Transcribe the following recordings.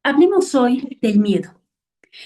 Hablemos hoy del miedo.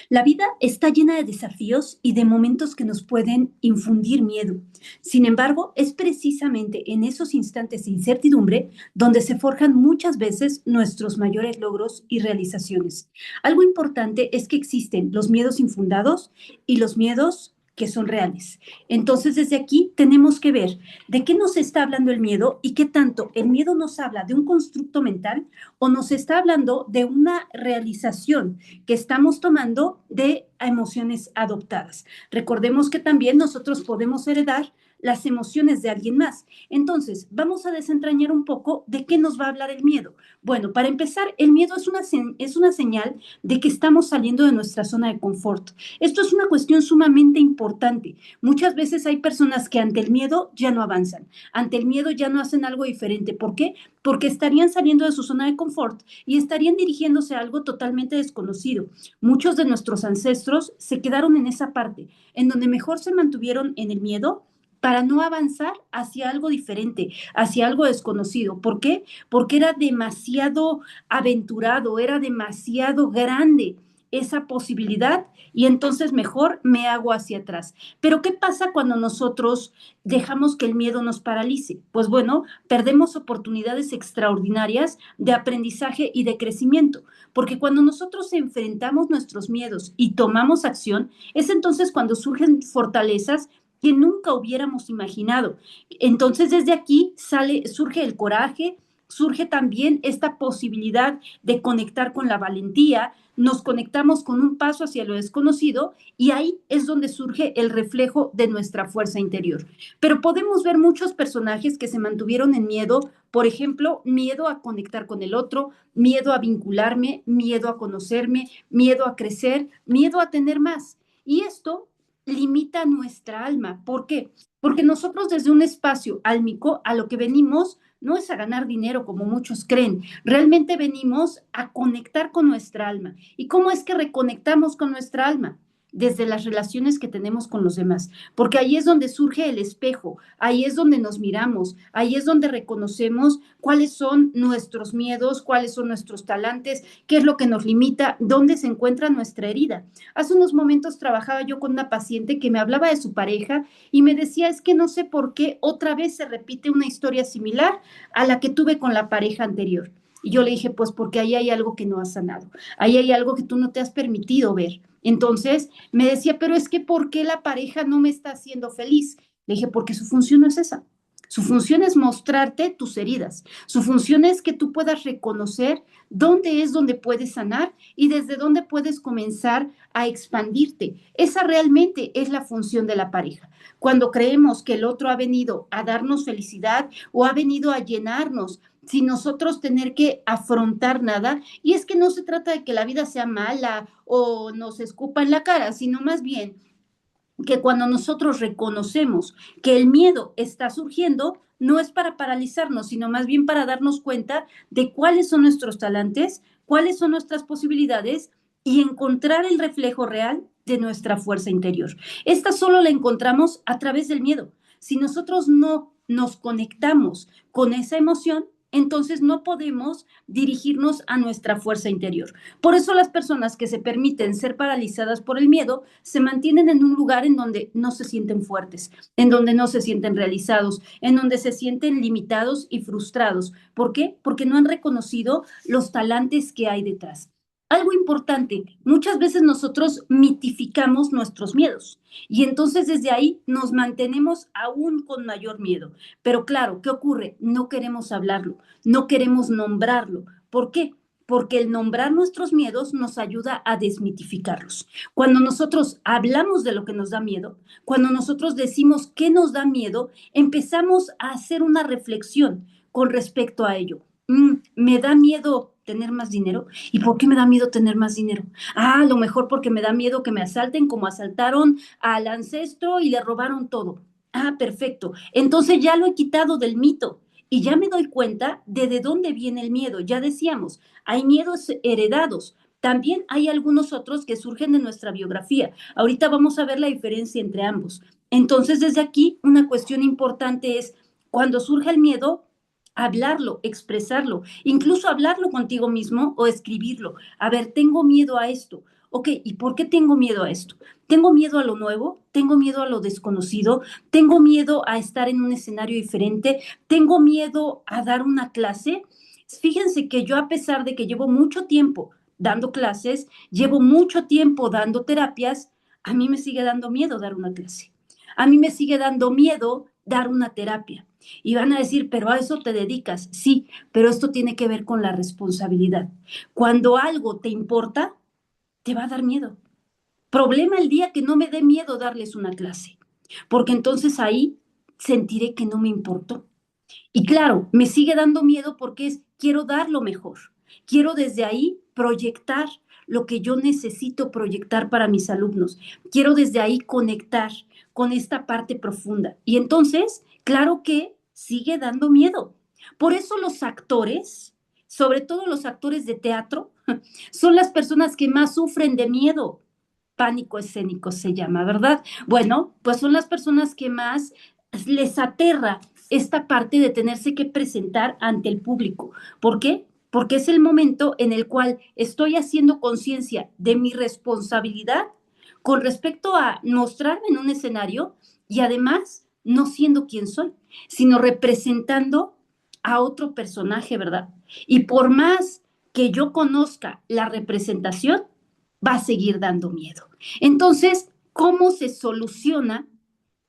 La vida está llena de desafíos y de momentos que nos pueden infundir miedo. Sin embargo, es precisamente en esos instantes de incertidumbre donde se forjan muchas veces nuestros mayores logros y realizaciones. Algo importante es que existen los miedos infundados y los miedos que son reales. Entonces, desde aquí tenemos que ver de qué nos está hablando el miedo y qué tanto el miedo nos habla de un constructo mental o nos está hablando de una realización que estamos tomando de emociones adoptadas. Recordemos que también nosotros podemos heredar las emociones de alguien más. Entonces, vamos a desentrañar un poco de qué nos va a hablar el miedo. Bueno, para empezar, el miedo es una señal de que estamos saliendo de nuestra zona de confort. Esto es una cuestión sumamente importante. Muchas veces hay personas que ante el miedo ya no avanzan, ante el miedo ya no hacen algo diferente. ¿Por qué? Porque estarían saliendo de su zona de confort y estarían dirigiéndose a algo totalmente desconocido. Muchos de nuestros ancestros se quedaron en esa parte, en donde mejor se mantuvieron en el miedo para no avanzar hacia algo diferente, hacia algo desconocido. ¿Por qué? Porque era demasiado aventurado, era demasiado grande esa posibilidad y entonces mejor me hago hacia atrás. Pero ¿qué pasa cuando nosotros dejamos que el miedo nos paralice? Pues bueno, perdemos oportunidades extraordinarias de aprendizaje y de crecimiento, porque cuando nosotros enfrentamos nuestros miedos y tomamos acción, es entonces cuando surgen fortalezas que nunca hubiéramos imaginado. Entonces, desde aquí surge el coraje, surge también esta posibilidad de conectar con la valentía, nos conectamos con un paso hacia lo desconocido y ahí es donde surge el reflejo de nuestra fuerza interior. Pero podemos ver muchos personajes que se mantuvieron en miedo, por ejemplo, miedo a conectar con el otro, miedo a vincularme, miedo a conocerme, miedo a crecer, miedo a tener más. Y esto limita nuestra alma. ¿Por qué? Porque nosotros desde un espacio álmico a lo que venimos no es a ganar dinero como muchos creen, realmente venimos a conectar con nuestra alma. ¿Y cómo es que reconectamos con nuestra alma? Desde las relaciones que tenemos con los demás, porque ahí es donde surge el espejo, ahí es donde nos miramos, ahí es donde reconocemos cuáles son nuestros miedos, cuáles son nuestros talantes, qué es lo que nos limita, dónde se encuentra nuestra herida. Hace unos momentos trabajaba yo con una paciente que me hablaba de su pareja y me decía, es que no sé por qué otra vez se repite una historia similar a la que tuve con la pareja anterior. Y yo le dije, pues porque ahí hay algo que no has sanado, ahí hay algo que tú no te has permitido ver. Entonces me decía, pero es que ¿por qué la pareja no me está haciendo feliz? Le dije, porque su función no es esa. Su función es mostrarte tus heridas. Su función es que tú puedas reconocer dónde es donde puedes sanar y desde dónde puedes comenzar a expandirte. Esa realmente es la función de la pareja. Cuando creemos que el otro ha venido a darnos felicidad o ha venido a llenarnos sin nosotros tener que afrontar nada, y es que no se trata de que la vida sea mala o nos escupa en la cara, sino más bien que cuando nosotros reconocemos que el miedo está surgiendo, no es para paralizarnos, sino más bien para darnos cuenta de cuáles son nuestros talantes, cuáles son nuestras posibilidades y encontrar el reflejo real de nuestra fuerza interior. Esta solo la encontramos a través del miedo. Si nosotros no nos conectamos con esa emoción, entonces no podemos dirigirnos a nuestra fuerza interior. Por eso las personas que se permiten ser paralizadas por el miedo se mantienen en un lugar en donde no se sienten fuertes, en donde no se sienten realizados, en donde se sienten limitados y frustrados. ¿Por qué? Porque no han reconocido los talantes que hay detrás. Algo importante, muchas veces nosotros mitificamos nuestros miedos y entonces desde ahí nos mantenemos aún con mayor miedo. Pero claro, ¿qué ocurre? No queremos hablarlo, no queremos nombrarlo. ¿Por qué? Porque el nombrar nuestros miedos nos ayuda a desmitificarlos. Cuando nosotros hablamos de lo que nos da miedo, cuando nosotros decimos qué nos da miedo, empezamos a hacer una reflexión con respecto a ello. Me da miedo tener más dinero. ¿Y por qué me da miedo tener más dinero? Ah, a lo mejor porque me da miedo que me asalten como asaltaron al ancestro y le robaron todo. Ah, perfecto. Entonces ya lo he quitado del mito y ya me doy cuenta de dónde viene el miedo. Ya decíamos, hay miedos heredados. También hay algunos otros que surgen de nuestra biografía. Ahorita vamos a ver la diferencia entre ambos. Entonces, desde aquí, una cuestión importante es, cuando surge el miedo, hablarlo, expresarlo, incluso hablarlo contigo mismo o escribirlo. A ver, tengo miedo a esto. Ok, ¿y por qué tengo miedo a esto? ¿Tengo miedo a lo nuevo? ¿Tengo miedo a lo desconocido? ¿Tengo miedo a estar en un escenario diferente? ¿Tengo miedo a dar una clase? Fíjense que yo, a pesar de que llevo mucho tiempo dando clases, llevo mucho tiempo dando terapias, a mí me sigue dando miedo dar una clase. A mí me sigue dando miedo dar una terapia. Y van a decir, pero a eso te dedicas. Sí, pero esto tiene que ver con la responsabilidad. Cuando algo te importa, te va a dar miedo. Problema el día que no me dé miedo darles una clase, porque entonces ahí sentiré que no me importó. Y claro, me sigue dando miedo porque quiero dar lo mejor. Quiero desde ahí proyectar lo que yo necesito proyectar para mis alumnos. Quiero desde ahí conectar con esta parte profunda. Y entonces, claro que sigue dando miedo. Por eso los actores, sobre todo los actores de teatro, son las personas que más sufren de miedo. Pánico escénico se llama, ¿verdad? Bueno, pues son las personas que más les aterra esta parte de tenerse que presentar ante el público. ¿Por qué? Porque es el momento en el cual estoy haciendo conciencia de mi responsabilidad con respecto a mostrarme en un escenario y además no siendo quien soy, sino representando a otro personaje, ¿verdad? Y por más que yo conozca la representación, va a seguir dando miedo. Entonces, ¿cómo se soluciona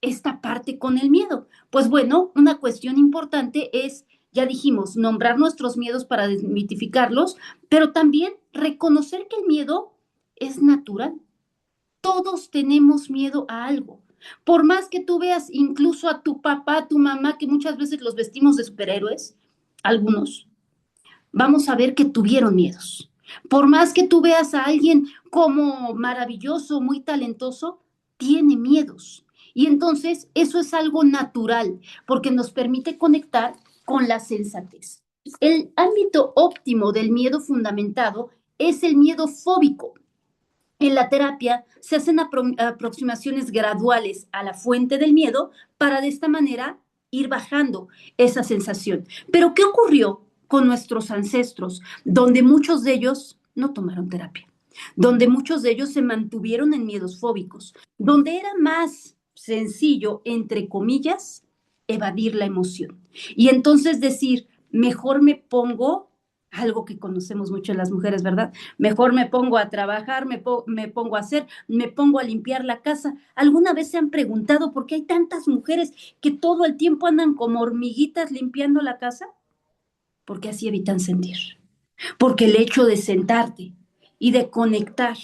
esta parte con el miedo? Pues bueno, una cuestión importante es, ya dijimos, nombrar nuestros miedos para desmitificarlos, pero también reconocer que el miedo es natural. Todos tenemos miedo a algo. Por más que tú veas incluso a tu papá, a tu mamá, que muchas veces los vestimos de superhéroes, algunos, vamos a ver que tuvieron miedos. Por más que tú veas a alguien como maravilloso, muy talentoso, tiene miedos. Y entonces eso es algo natural porque nos permite conectar con la sensatez. El ámbito óptimo del miedo fundamentado es el miedo fóbico. En la terapia se hacen aproximaciones graduales a la fuente del miedo para de esta manera ir bajando esa sensación. Pero ¿qué ocurrió con nuestros ancestros, donde muchos de ellos no tomaron terapia, donde muchos de ellos se mantuvieron en miedos fóbicos, donde era más sencillo, entre comillas, evadir la emoción? Y entonces decir, mejor me pongo, algo que conocemos mucho en las mujeres, ¿verdad? Mejor me pongo a trabajar, me pongo a hacer, me pongo a limpiar la casa. ¿Alguna vez se han preguntado por qué hay tantas mujeres que todo el tiempo andan como hormiguitas limpiando la casa? Porque así evitan sentir. Porque el hecho de sentarte y de conectar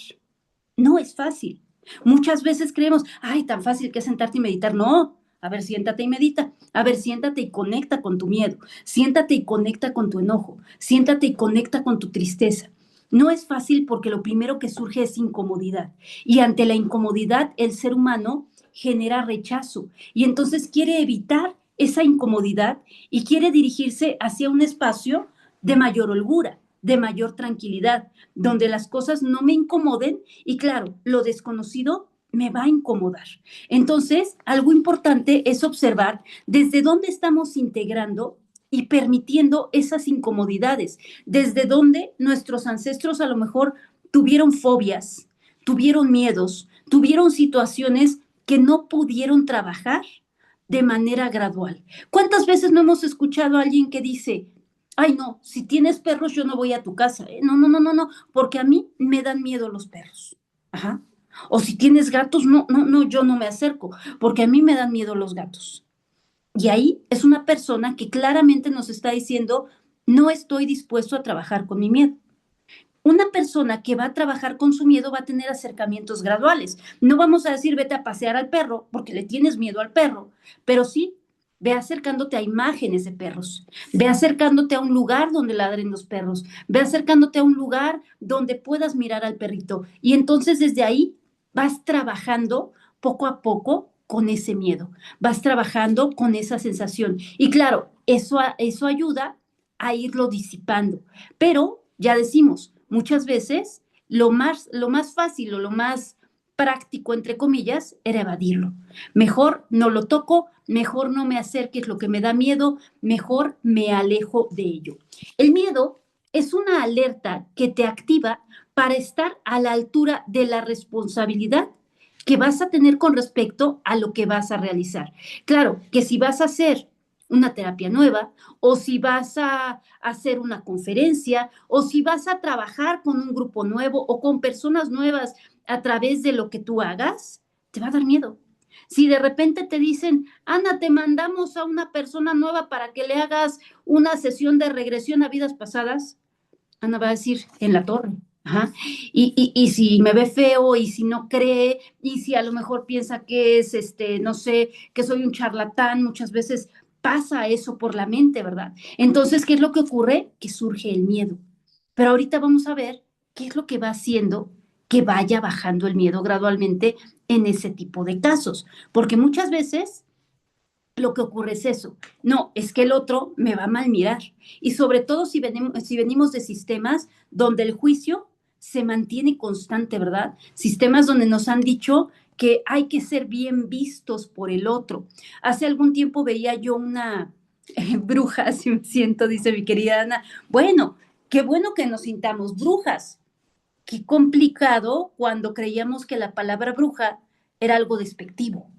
no es fácil. Muchas veces creemos, ay, tan fácil que es sentarte y meditar. No, a ver, siéntate y medita. A ver, siéntate y conecta con tu miedo. Siéntate y conecta con tu enojo. Siéntate y conecta con tu tristeza. No es fácil porque lo primero que surge es incomodidad. Y ante la incomodidad, el ser humano genera rechazo. Y entonces quiere evitar esa incomodidad y quiere dirigirse hacia un espacio de mayor holgura, de mayor tranquilidad, donde las cosas no me incomoden y claro, lo desconocido me va a incomodar. Entonces, algo importante es observar desde dónde estamos integrando y permitiendo esas incomodidades, desde dónde nuestros ancestros a lo mejor tuvieron fobias, tuvieron miedos, tuvieron situaciones que no pudieron trabajar de manera gradual. ¿Cuántas veces no hemos escuchado a alguien que dice, ay no, si tienes perros yo no voy a tu casa? No, no, no, no, no, porque a mí me dan miedo los perros. Ajá. O si tienes gatos, no, no, no, yo no me acerco, porque a mí me dan miedo los gatos. Y ahí es una persona que claramente nos está diciendo, no estoy dispuesto a trabajar con mi miedo. Una persona que va a trabajar con su miedo va a tener acercamientos graduales. No vamos a decir vete a pasear al perro porque le tienes miedo al perro, pero sí ve acercándote a imágenes de perros, ve acercándote a un lugar donde ladren los perros, ve acercándote a un lugar donde puedas mirar al perrito. Y entonces desde ahí vas trabajando poco a poco con ese miedo, vas trabajando con esa sensación. Y claro, eso ayuda a irlo disipando. Pero ya decimos, muchas veces lo más fácil o lo más práctico, entre comillas, era evadirlo. Mejor no lo toco, mejor no me acerques lo que me da miedo, mejor me alejo de ello. El miedo es una alerta que te activa para estar a la altura de la responsabilidad que vas a tener con respecto a lo que vas a realizar. Claro, que si vas a hacer una terapia nueva, o si vas a hacer una conferencia, o si vas a trabajar con un grupo nuevo o con personas nuevas a través de lo que tú hagas, te va a dar miedo. Si de repente te dicen, Ana, te mandamos a una persona nueva para que le hagas una sesión de regresión a vidas pasadas, Ana va a decir, en la torre. Ajá. Y si me ve feo, y si no cree, y si a lo mejor piensa que es, no sé, que soy un charlatán, muchas veces pasa eso por la mente, ¿verdad? Entonces, ¿qué es lo que ocurre? Que surge el miedo. Pero ahorita vamos a ver qué es lo que va haciendo que vaya bajando el miedo gradualmente en ese tipo de casos. Porque muchas veces lo que ocurre es eso. No, es que el otro me va a mal mirar. Y sobre todo si venimos de sistemas donde el juicio se mantiene constante, ¿verdad? Sistemas donde nos han dicho que hay que ser bien vistos por el otro. Hace algún tiempo veía yo una bruja, así me siento, dice mi querida Ana. Bueno, qué bueno que nos sintamos brujas. Qué complicado cuando creíamos que la palabra bruja era algo despectivo.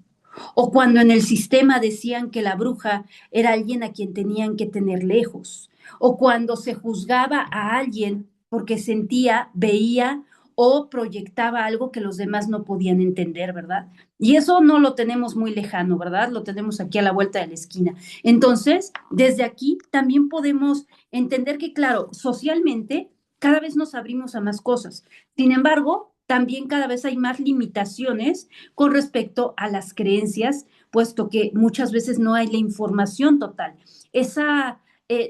O cuando en el sistema decían que la bruja era alguien a quien tenían que tener lejos. O cuando se juzgaba a alguien porque sentía, veía o proyectaba algo que los demás no podían entender, ¿verdad? Y eso no lo tenemos muy lejano, ¿verdad? Lo tenemos aquí a la vuelta de la esquina. Entonces, desde aquí también podemos entender que, claro, socialmente cada vez nos abrimos a más cosas. Sin embargo, también cada vez hay más limitaciones con respecto a las creencias, puesto que muchas veces no hay la información total. Esa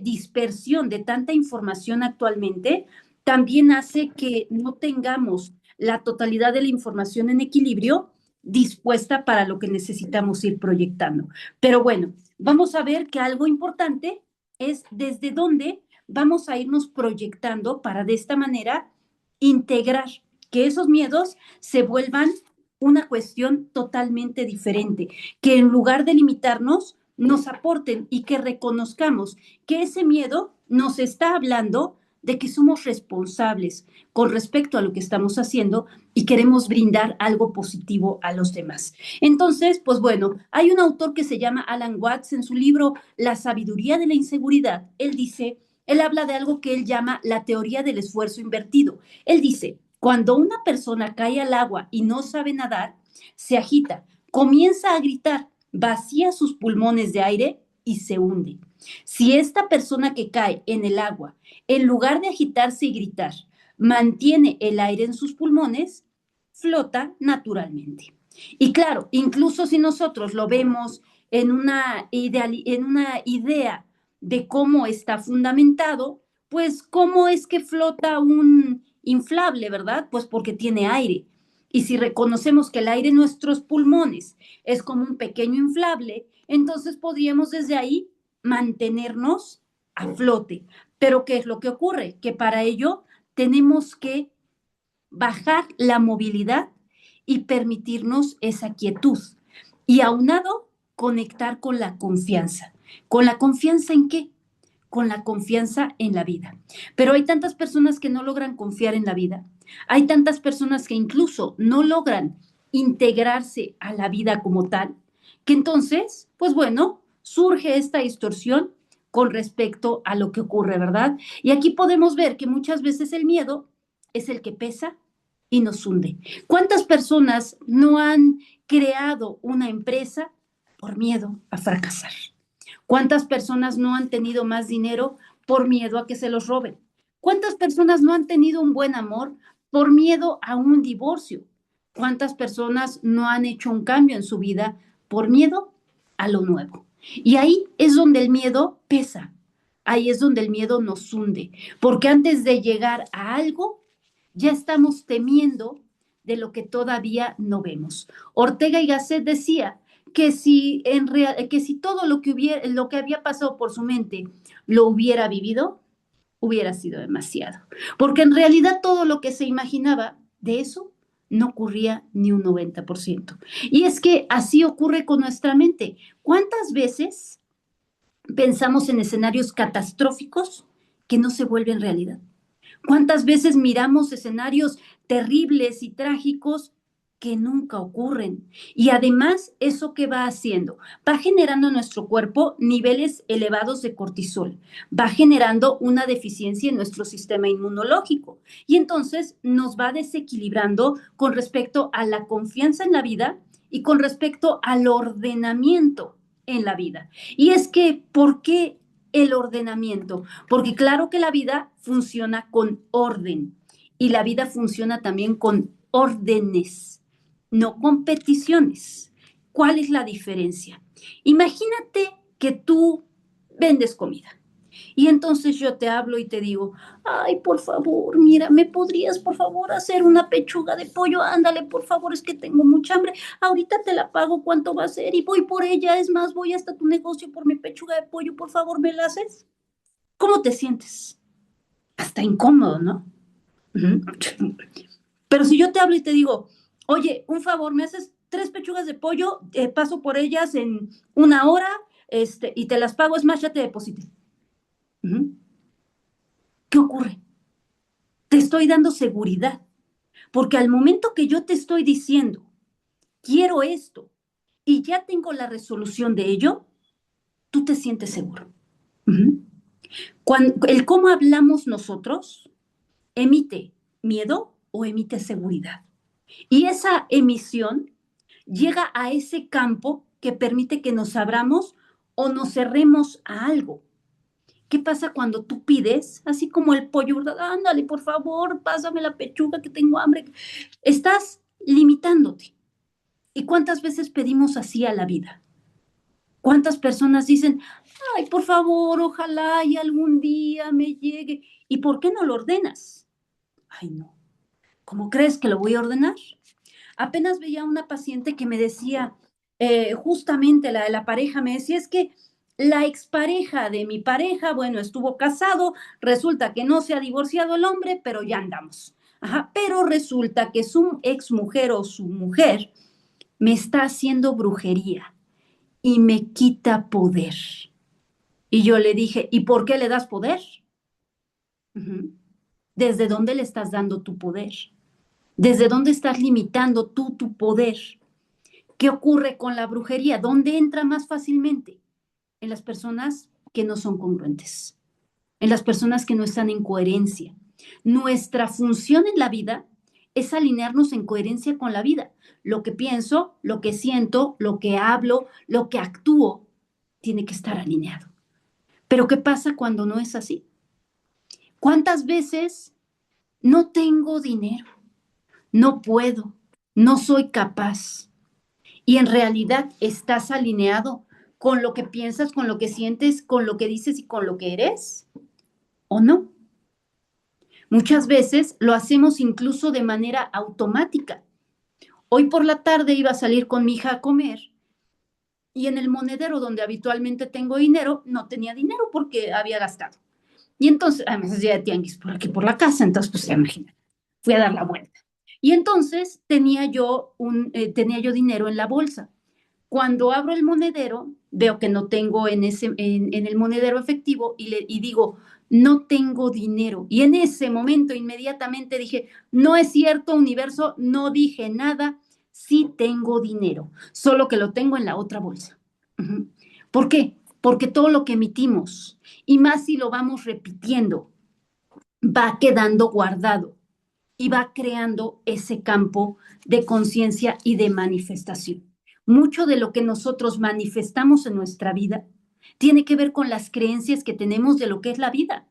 dispersión de tanta información actualmente también hace que no tengamos la totalidad de la información en equilibrio dispuesta para lo que necesitamos ir proyectando. Pero bueno, vamos a ver que algo importante es desde dónde vamos a irnos proyectando para de esta manera integrar que esos miedos se vuelvan una cuestión totalmente diferente, que en lugar de limitarnos, nos aporten y que reconozcamos que ese miedo nos está hablando de que somos responsables con respecto a lo que estamos haciendo y queremos brindar algo positivo a los demás. Entonces, pues bueno, hay un autor que se llama Alan Watts en su libro La sabiduría de la inseguridad. Él habla de algo que él llama la teoría del esfuerzo invertido. Él dice, cuando una persona cae al agua y no sabe nadar, se agita, comienza a gritar, vacía sus pulmones de aire y se hunde. Si esta persona que cae en el agua, en lugar de agitarse y gritar, mantiene el aire en sus pulmones, flota naturalmente. Y claro, incluso si nosotros lo vemos en una idea de cómo está fundamentado, pues cómo es que flota un inflable, ¿verdad? Pues porque tiene aire. Y si reconocemos que el aire en nuestros pulmones es como un pequeño inflable, entonces podríamos desde ahí mantenernos a flote. Pero ¿qué es lo que ocurre? Que para ello tenemos que bajar la movilidad y permitirnos esa quietud. Y aunado, conectar con la confianza. ¿Con la confianza en qué? Con la confianza en la vida. Pero hay tantas personas que no logran confiar en la vida. Hay tantas personas que incluso no logran integrarse a la vida como tal, que entonces, pues bueno, surge esta distorsión con respecto a lo que ocurre, ¿verdad? Y aquí podemos ver que muchas veces el miedo es el que pesa y nos hunde. ¿Cuántas personas no han creado una empresa por miedo a fracasar? ¿Cuántas personas no han tenido más dinero por miedo a que se los roben? ¿Cuántas personas no han tenido un buen amor por miedo a un divorcio? ¿Cuántas personas no han hecho un cambio en su vida por miedo a lo nuevo? Y ahí es donde el miedo pesa, ahí es donde el miedo nos hunde, porque antes de llegar a algo, ya estamos temiendo de lo que todavía no vemos. Ortega y Gasset decía que si todo lo que había pasado por su mente lo hubiera vivido, hubiera sido demasiado. Porque en realidad todo lo que se imaginaba de eso no ocurría ni un 90%. Y es que así ocurre con nuestra mente. ¿Cuántas veces pensamos en escenarios catastróficos que no se vuelven realidad? ¿Cuántas veces miramos escenarios terribles y trágicos que nunca ocurren? Y además, ¿eso qué va haciendo? Va generando en nuestro cuerpo niveles elevados de cortisol, va generando una deficiencia en nuestro sistema inmunológico y entonces nos va desequilibrando con respecto a la confianza en la vida y con respecto al ordenamiento en la vida. Y es que, ¿por qué el ordenamiento? Porque claro que la vida funciona con orden y la vida funciona también con órdenes, no con peticiones. ¿Cuál es la diferencia? Imagínate que tú vendes comida y entonces yo te hablo y te digo, ay, por favor, mira, ¿me podrías, por favor, hacer una pechuga de pollo? Ándale, por favor, es que tengo mucha hambre. Ahorita te la pago, ¿cuánto va a ser? Y voy por ella, es más, voy hasta tu negocio por mi pechuga de pollo, por favor, ¿me la haces? ¿Cómo te sientes? Hasta incómodo, ¿no? Pero si yo te hablo y te digo, oye, un favor, ¿me haces 3 pechugas de pollo? Paso por ellas en 1 hora y te las pago, es más, ya te deposité. ¿Qué ocurre? Te estoy dando seguridad, porque al momento que yo te estoy diciendo, quiero esto, y ya tengo la resolución de ello, tú te sientes seguro. El cómo hablamos nosotros emite miedo o emite seguridad. Y esa emisión llega a ese campo que permite que nos abramos o nos cerremos a algo. ¿Qué pasa cuando tú pides, así como el pollo, ¿verdad? Ándale, por favor, pásame la pechuga que tengo hambre? Estás limitándote. ¿Y cuántas veces pedimos así a la vida? ¿Cuántas personas dicen, ay, por favor, ojalá y algún día me llegue? ¿Y por qué no lo ordenas? Ay, no. ¿Cómo crees que lo voy a ordenar? Apenas veía una paciente que me decía, justamente la de la pareja, me decía, es que la expareja de mi pareja, bueno, estuvo casado, resulta que no se ha divorciado el hombre, pero ya andamos. Ajá, pero resulta que su exmujer o su mujer me está haciendo brujería y me quita poder. Y yo le dije, ¿y por qué le das poder? Ujú. ¿Desde dónde le estás dando tu poder? ¿Desde dónde estás limitando tú tu poder? ¿Qué ocurre con la brujería? ¿Dónde entra más fácilmente? En las personas que no son congruentes, en las personas que no están en coherencia. Nuestra función en la vida es alinearnos en coherencia con la vida. Lo que pienso, lo que siento, lo que hablo, lo que actúo, tiene que estar alineado. Pero ¿qué pasa cuando no es así? ¿Cuántas veces no tengo dinero? No puedo, no soy capaz. Y en realidad estás alineado con lo que piensas, con lo que sientes, con lo que dices y con lo que eres, ¿o no? Muchas veces lo hacemos incluso de manera automática. Hoy por la tarde iba a salir con mi hija a comer y en el monedero donde habitualmente tengo dinero, no tenía dinero porque había gastado. Y entonces, además ya de tianguis por aquí por la casa, entonces pues ya imagínate, fui a dar la vuelta. Y entonces tenía yo dinero en la bolsa. Cuando abro el monedero, veo que no tengo en el monedero efectivo y digo, no tengo dinero. Y en ese momento inmediatamente dije, no es cierto, universo, no dije nada, sí tengo dinero, solo que lo tengo en la otra bolsa. Uh-huh. ¿Por qué? Porque todo lo que emitimos, y más si lo vamos repitiendo, va quedando guardado y va creando ese campo de conciencia y de manifestación. Mucho de lo que nosotros manifestamos en nuestra vida tiene que ver con las creencias que tenemos de lo que es la vida.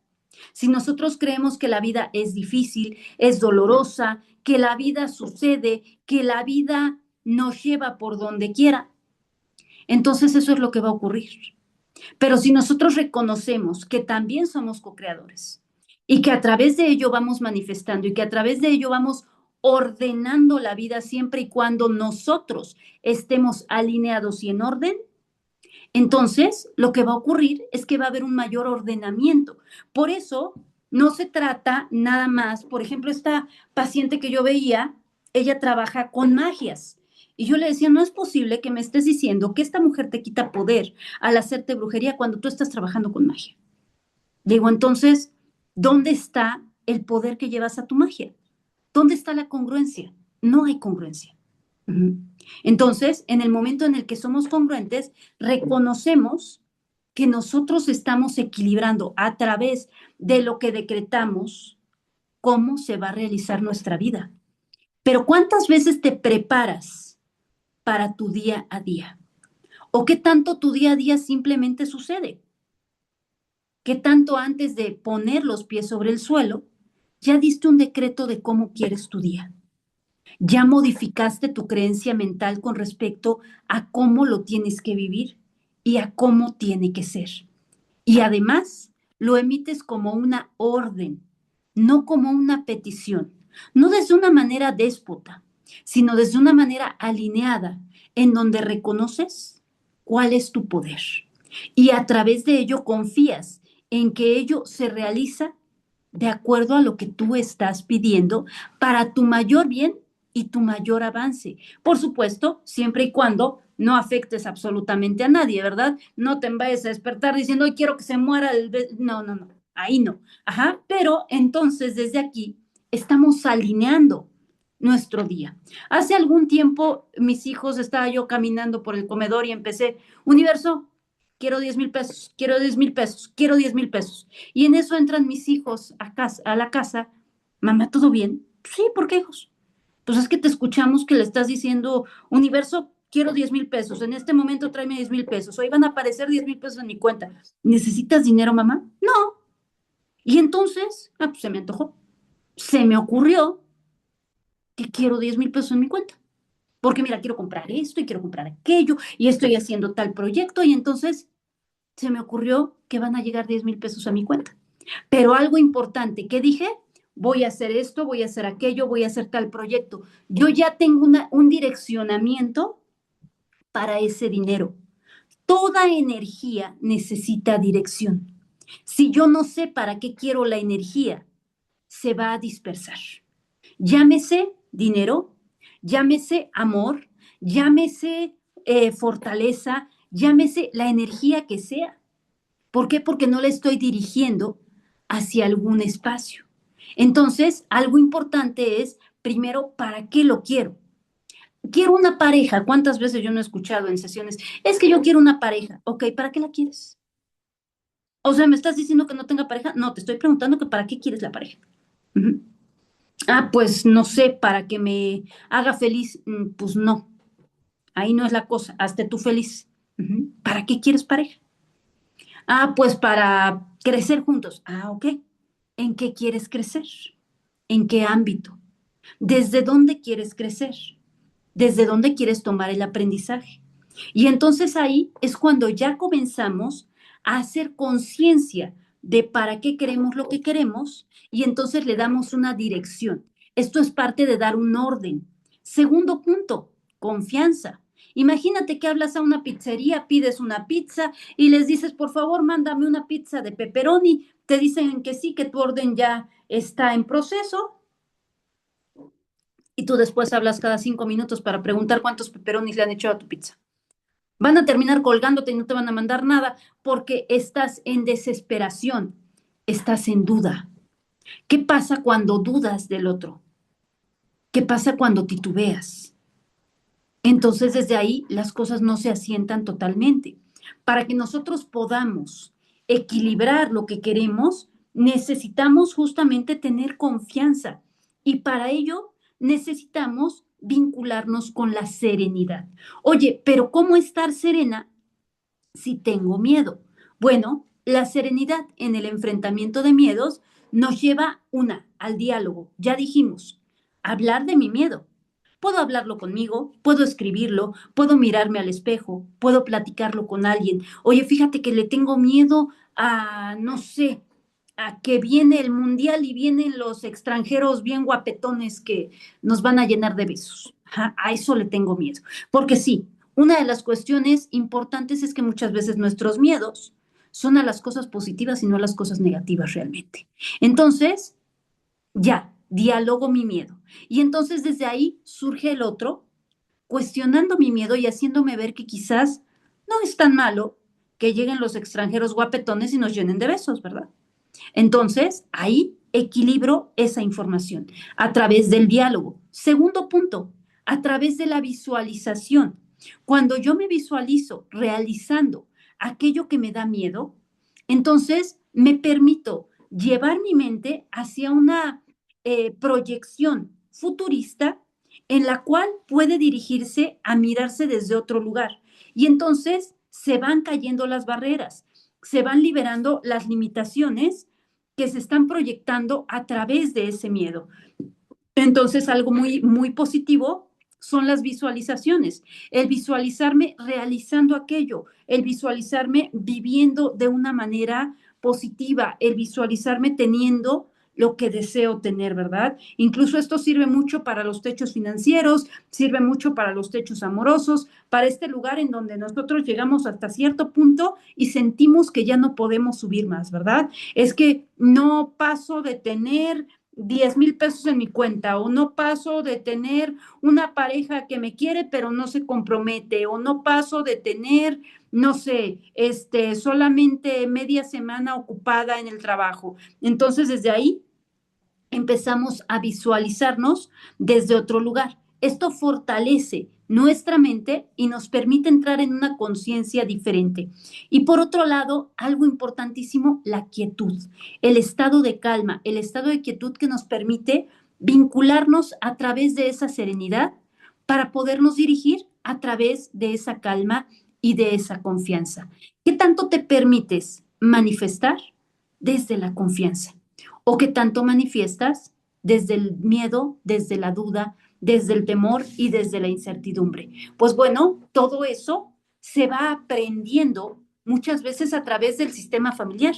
Si nosotros creemos que la vida es difícil, es dolorosa, que la vida sucede, que la vida nos lleva por donde quiera, entonces eso es lo que va a ocurrir. Pero si nosotros reconocemos que también somos co-creadores y que a través de ello vamos manifestando y que a través de ello vamos ordenando la vida siempre y cuando nosotros estemos alineados y en orden, entonces lo que va a ocurrir es que va a haber un mayor ordenamiento. Por eso no se trata nada más, por ejemplo, esta paciente que yo veía, ella trabaja con magias. Y yo le decía, no es posible que me estés diciendo que esta mujer te quita poder al hacerte brujería cuando tú estás trabajando con magia. Digo, entonces, ¿dónde está el poder que llevas a tu magia? ¿Dónde está la congruencia? No hay congruencia. Ujú. Entonces, en el momento en el que somos congruentes, reconocemos que nosotros estamos equilibrando a través de lo que decretamos cómo se va a realizar nuestra vida. Pero ¿cuántas veces te preparas para tu día a día? ¿O qué tanto tu día a día simplemente sucede? ¿Qué tanto antes de poner los pies sobre el suelo, ya diste un decreto de cómo quieres tu día? ¿Ya modificaste tu creencia mental con respecto a cómo lo tienes que vivir y a cómo tiene que ser? Y además lo emites como una orden, no como una petición, no desde una manera déspota, sino desde una manera alineada, en donde reconoces cuál es tu poder. Y a través de ello confías en que ello se realiza de acuerdo a lo que tú estás pidiendo para tu mayor bien y tu mayor avance. Por supuesto, siempre y cuando no afectes absolutamente a nadie, ¿verdad? No te vayas a despertar diciendo, hoy quiero que se muera el... No, no, no, ahí no. Ajá, pero entonces desde aquí estamos alineando nuestro día. Hace algún tiempo, mis hijos, estaba yo caminando por el comedor y empecé, universo, quiero 10,000 pesos, quiero 10,000 pesos, quiero 10,000 pesos. Y en eso entran mis hijos a la casa, mamá, ¿todo bien? Sí, ¿por qué, hijos? Pues es que te escuchamos que le estás diciendo, universo, quiero 10,000 pesos, en este momento tráeme 10,000 pesos, hoy van a aparecer 10,000 pesos en mi cuenta. ¿Necesitas dinero, mamá? No. Y entonces, pues se me antojó. Se me ocurrió que quiero 10,000 pesos en mi cuenta. Porque mira, quiero comprar esto y quiero comprar aquello y estoy haciendo tal proyecto y entonces se me ocurrió que van a llegar 10,000 pesos a mi cuenta. Pero algo importante, ¿qué dije? Voy a hacer esto, voy a hacer aquello, voy a hacer tal proyecto. Yo ya tengo un direccionamiento para ese dinero. Toda energía necesita dirección. Si yo no sé para qué quiero la energía, se va a dispersar. Llámese dinero, llámese amor, llámese fortaleza, llámese la energía que sea. ¿Por qué? Porque no le estoy dirigiendo hacia algún espacio. Entonces, algo importante es, primero, ¿para qué lo quiero? Quiero una pareja. ¿Cuántas veces yo no he escuchado en sesiones? Es que yo quiero una pareja. Ok, ¿para qué la quieres? O sea, ¿me estás diciendo que no tenga pareja? No, te estoy preguntando que para qué quieres la pareja. Ujú. Ah, pues no sé, para que me haga feliz. Pues no, ahí no es la cosa. Hazte tú feliz. Ujú. ¿Para qué quieres pareja? Ah, pues para crecer juntos. Ah, ok. ¿En qué quieres crecer? ¿En qué ámbito? ¿Desde dónde quieres crecer? ¿Desde dónde quieres tomar el aprendizaje? Y entonces ahí es cuando ya comenzamos a hacer conciencia de para qué queremos lo que queremos y entonces le damos una dirección. Esto es parte de dar un orden. Segundo punto, confianza. Imagínate que hablas a una pizzería, pides una pizza y les dices, por favor, mándame una pizza de pepperoni. Te dicen que sí, que tu orden ya está en proceso y tú después hablas cada 5 minutos para preguntar cuántos pepperonis le han hecho a tu pizza. Van a terminar colgándote y no te van a mandar nada porque estás en desesperación, estás en duda. ¿Qué pasa cuando dudas del otro? ¿Qué pasa cuando titubeas? Entonces desde ahí las cosas no se asientan totalmente. Para que nosotros podamos equilibrar lo que queremos, necesitamos justamente tener confianza y para ello necesitamos vincularnos con la serenidad. Oye, pero ¿cómo estar serena si tengo miedo? Bueno, la serenidad en el enfrentamiento de miedos nos lleva al diálogo. Ya dijimos, hablar de mi miedo. Puedo hablarlo conmigo, puedo escribirlo, puedo mirarme al espejo, puedo platicarlo con alguien. Oye, fíjate que le tengo miedo a, no sé, a que viene el mundial y vienen los extranjeros bien guapetones que nos van a llenar de besos. Ajá, a eso le tengo miedo. Porque sí, una de las cuestiones importantes es que muchas veces nuestros miedos son a las cosas positivas y no a las cosas negativas realmente. Entonces, ya, dialogo mi miedo. Y entonces desde ahí surge el otro, cuestionando mi miedo y haciéndome ver que quizás no es tan malo que lleguen los extranjeros guapetones y nos llenen de besos, ¿verdad? Entonces, ahí equilibro esa información a través del diálogo. Segundo punto, a través de la visualización. Cuando yo me visualizo realizando aquello que me da miedo, entonces me permito llevar mi mente hacia una proyección futurista en la cual puede dirigirse a mirarse desde otro lugar. Y entonces se van cayendo las barreras, se van liberando las limitaciones que se están proyectando a través de ese miedo. Entonces, algo muy positivo son las visualizaciones, el visualizarme realizando aquello, el visualizarme viviendo de una manera positiva, el visualizarme teniendo lo que deseo tener, ¿verdad? Incluso esto sirve mucho para los techos financieros, sirve mucho para los techos amorosos, para este lugar en donde nosotros llegamos hasta cierto punto y sentimos que ya no podemos subir más, ¿verdad? Es que no paso de tener 10,000 pesos en mi cuenta, o no paso de tener una pareja que me quiere pero no se compromete, o no paso de tener, no sé, solamente media semana ocupada en el trabajo. Entonces, desde ahí empezamos a visualizarnos desde otro lugar. Esto fortalece nuestra mente y nos permite entrar en una conciencia diferente. Y por otro lado, algo importantísimo, la quietud, el estado de calma, el estado de quietud que nos permite vincularnos a través de esa serenidad para podernos dirigir a través de esa calma y de esa confianza. ¿Qué tanto te permites manifestar desde la confianza? ¿O qué tanto manifiestas desde el miedo, desde la duda, desde el temor y desde la incertidumbre? Pues bueno, todo eso se va aprendiendo muchas veces a través del sistema familiar,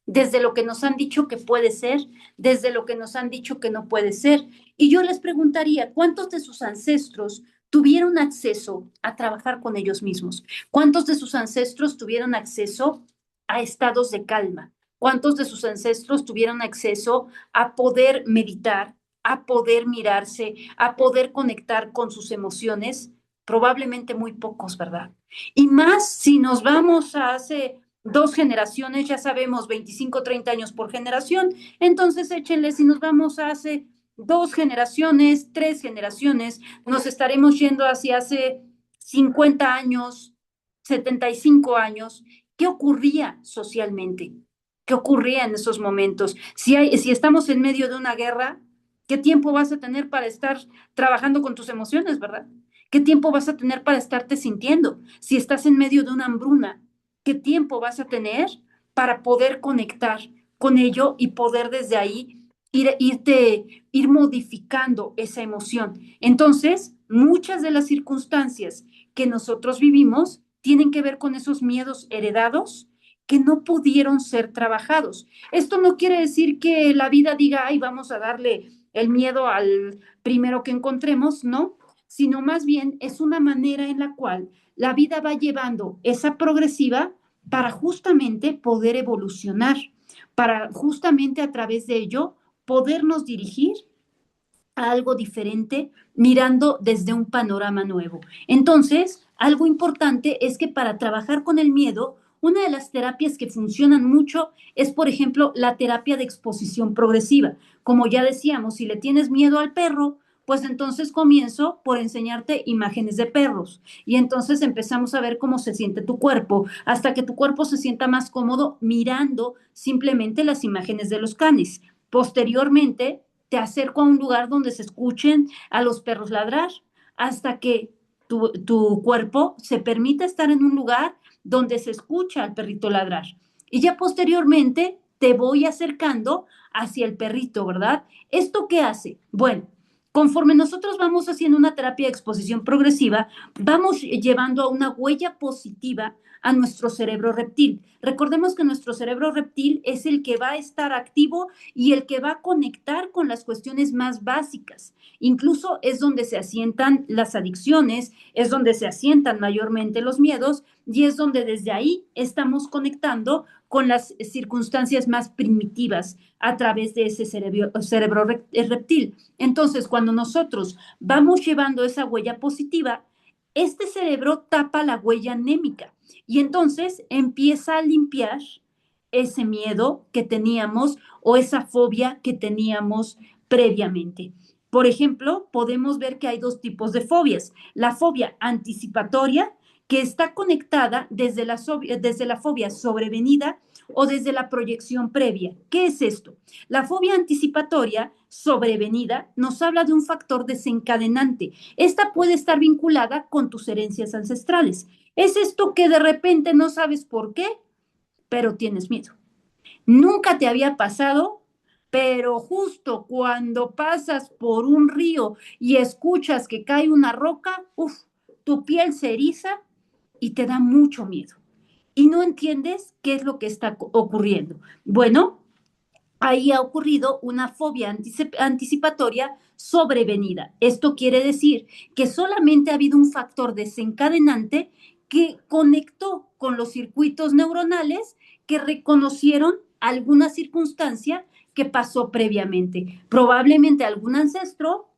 desde lo que nos han dicho que puede ser, desde lo que nos han dicho que no puede ser. Y yo les preguntaría, ¿cuántos de sus ancestros tuvieron acceso a trabajar con ellos mismos? ¿Cuántos de sus ancestros tuvieron acceso a estados de calma? ¿Cuántos de sus ancestros tuvieron acceso a poder meditar, a poder mirarse, a poder conectar con sus emociones? Probablemente muy pocos, ¿verdad? Y más si nos vamos a hace 2 generaciones, ya sabemos, 25, 30 años por generación, entonces échenle, si nos vamos a hace 2 generaciones, 3 generaciones, nos estaremos yendo hacia hace 50 años, 75 años. ¿Qué ocurría socialmente? ¿Qué ocurría en esos momentos? Si estamos en medio de una guerra, ¿qué tiempo vas a tener para estar trabajando con tus emociones, verdad? ¿Qué tiempo vas a tener para estarte sintiendo? Si estás en medio de una hambruna, ¿qué tiempo vas a tener para poder conectar con ello y poder desde ahí ir modificando esa emoción? Entonces, muchas de las circunstancias que nosotros vivimos tienen que ver con esos miedos heredados que no pudieron ser trabajados. Esto no quiere decir que la vida diga, ay, vamos a darle el miedo al primero que encontremos, no, sino más bien es una manera en la cual la vida va llevando esa progresiva para justamente poder evolucionar, para justamente a través de ello podernos dirigir a algo diferente, mirando desde un panorama nuevo. Entonces, algo importante es que para trabajar con el miedo, una de las terapias que funcionan mucho es, por ejemplo, la terapia de exposición progresiva. Como ya decíamos, si le tienes miedo al perro, pues entonces comienzo por enseñarte imágenes de perros y entonces empezamos a ver cómo se siente tu cuerpo, hasta que tu cuerpo se sienta más cómodo mirando simplemente las imágenes de los canes. Posteriormente, te acerco a un lugar donde se escuchen a los perros ladrar, hasta que tu cuerpo se permite estar en un lugar donde se escucha al perrito ladrar. Y ya posteriormente te voy acercando hacia el perrito, ¿verdad? ¿Esto qué hace? Bueno, conforme nosotros vamos haciendo una terapia de exposición progresiva, vamos llevando a una huella positiva a nuestro cerebro reptil. Recordemos que nuestro cerebro reptil es el que va a estar activo y el que va a conectar con las cuestiones más básicas. Incluso es donde se asientan las adicciones, es donde se asientan mayormente los miedos y es donde desde ahí estamos conectando con las circunstancias más primitivas a través de ese cerebro reptil. Entonces, cuando nosotros vamos llevando esa huella positiva, este cerebro tapa la huella anémica y entonces empieza a limpiar ese miedo que teníamos o esa fobia que teníamos previamente. Por ejemplo, podemos ver que hay dos tipos de fobias. La fobia anticipatoria, que está conectada desde la fobia sobrevenida o desde la proyección previa. ¿Qué es esto? La fobia anticipatoria sobrevenida nos habla de un factor desencadenante. Esta puede estar vinculada con tus herencias ancestrales. Es esto que de repente no sabes por qué, pero tienes miedo. Nunca te había pasado, pero justo cuando pasas por un río y escuchas que cae una roca, uf, tu piel se eriza y te da mucho miedo. Y no entiendes qué es lo que está ocurriendo. Bueno, ahí ha ocurrido una fobia anticipatoria sobrevenida. Esto quiere decir que solamente ha habido un factor desencadenante que conectó con los circuitos neuronales que reconocieron alguna circunstancia que pasó previamente. Probablemente algún ancestro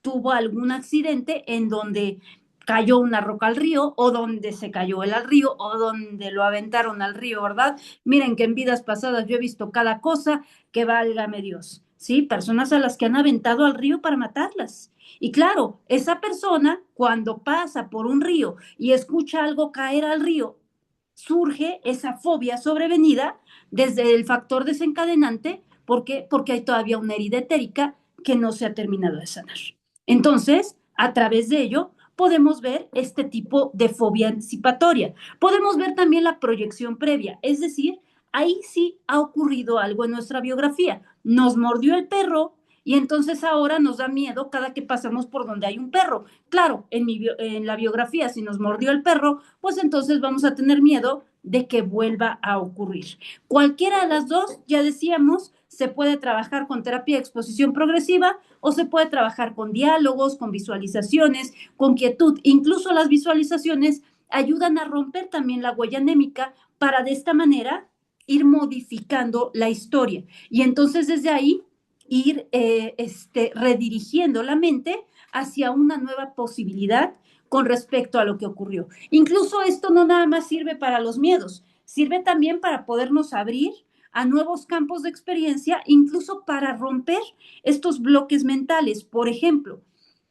tuvo algún accidente en donde cayó una roca al río o donde se cayó él al río o donde lo aventaron al río, ¿verdad? Miren que en vidas pasadas yo he visto cada cosa que válgame Dios, ¿sí? Personas a las que han aventado al río para matarlas. Y claro, esa persona cuando pasa por un río y escucha algo caer al río, surge esa fobia sobrevenida desde el factor desencadenante. ¿Por qué? Porque hay todavía una herida etérica que no se ha terminado de sanar. Entonces, a través de ello, podemos ver este tipo de fobia anticipatoria. Podemos ver también la proyección previa, es decir, ahí sí ha ocurrido algo en nuestra biografía. Nos mordió el perro y entonces ahora nos da miedo cada que pasamos por donde hay un perro. Claro, en la biografía, si nos mordió el perro, pues entonces vamos a tener miedo de que vuelva a ocurrir. Cualquiera de las dos, ya decíamos, se puede trabajar con terapia de exposición progresiva o se puede trabajar con diálogos, con visualizaciones, con quietud. Incluso las visualizaciones ayudan a romper también la huella anémica para de esta manera ir modificando la historia. Y entonces desde ahí ir redirigiendo la mente hacia una nueva posibilidad con respecto a lo que ocurrió. Incluso esto no nada más sirve para los miedos, sirve también para podernos abrir a nuevos campos de experiencia, incluso para romper estos bloques mentales. Por ejemplo,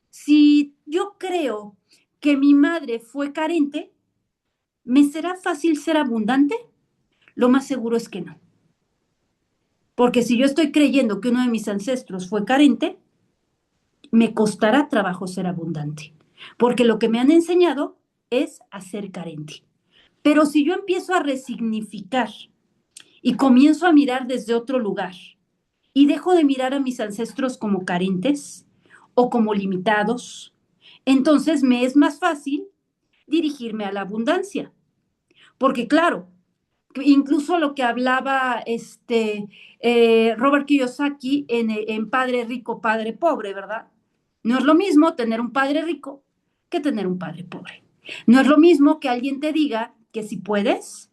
si yo creo que mi madre fue carente, ¿me será fácil ser abundante? Lo más seguro es que no. Porque si yo estoy creyendo que uno de mis ancestros fue carente, me costará trabajo ser abundante. Porque lo que me han enseñado es a ser carente. Pero si yo empiezo a resignificar y comienzo a mirar desde otro lugar y dejo de mirar a mis ancestros como carentes o como limitados, entonces me es más fácil dirigirme a la abundancia. Porque claro, incluso lo que hablaba Robert Kiyosaki en Padre Rico, Padre Pobre, ¿verdad? No es lo mismo tener un padre rico que tener un padre pobre. No es lo mismo que alguien te diga que si puedes,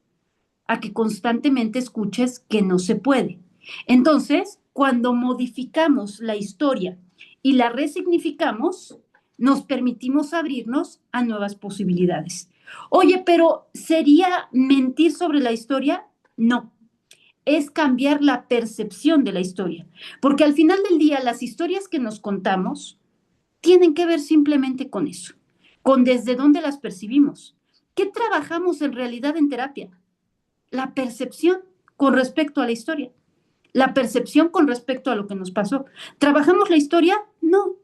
a que constantemente escuches que no se puede. Entonces, cuando modificamos la historia y la resignificamos, nos permitimos abrirnos a nuevas posibilidades. Oye, pero ¿sería mentir sobre la historia? No, es cambiar la percepción de la historia, porque al final del día las historias que nos contamos tienen que ver simplemente con eso, con desde dónde las percibimos. ¿Qué trabajamos en realidad en terapia? La percepción con respecto a la historia, la percepción con respecto a lo que nos pasó. ¿Trabajamos la historia? No.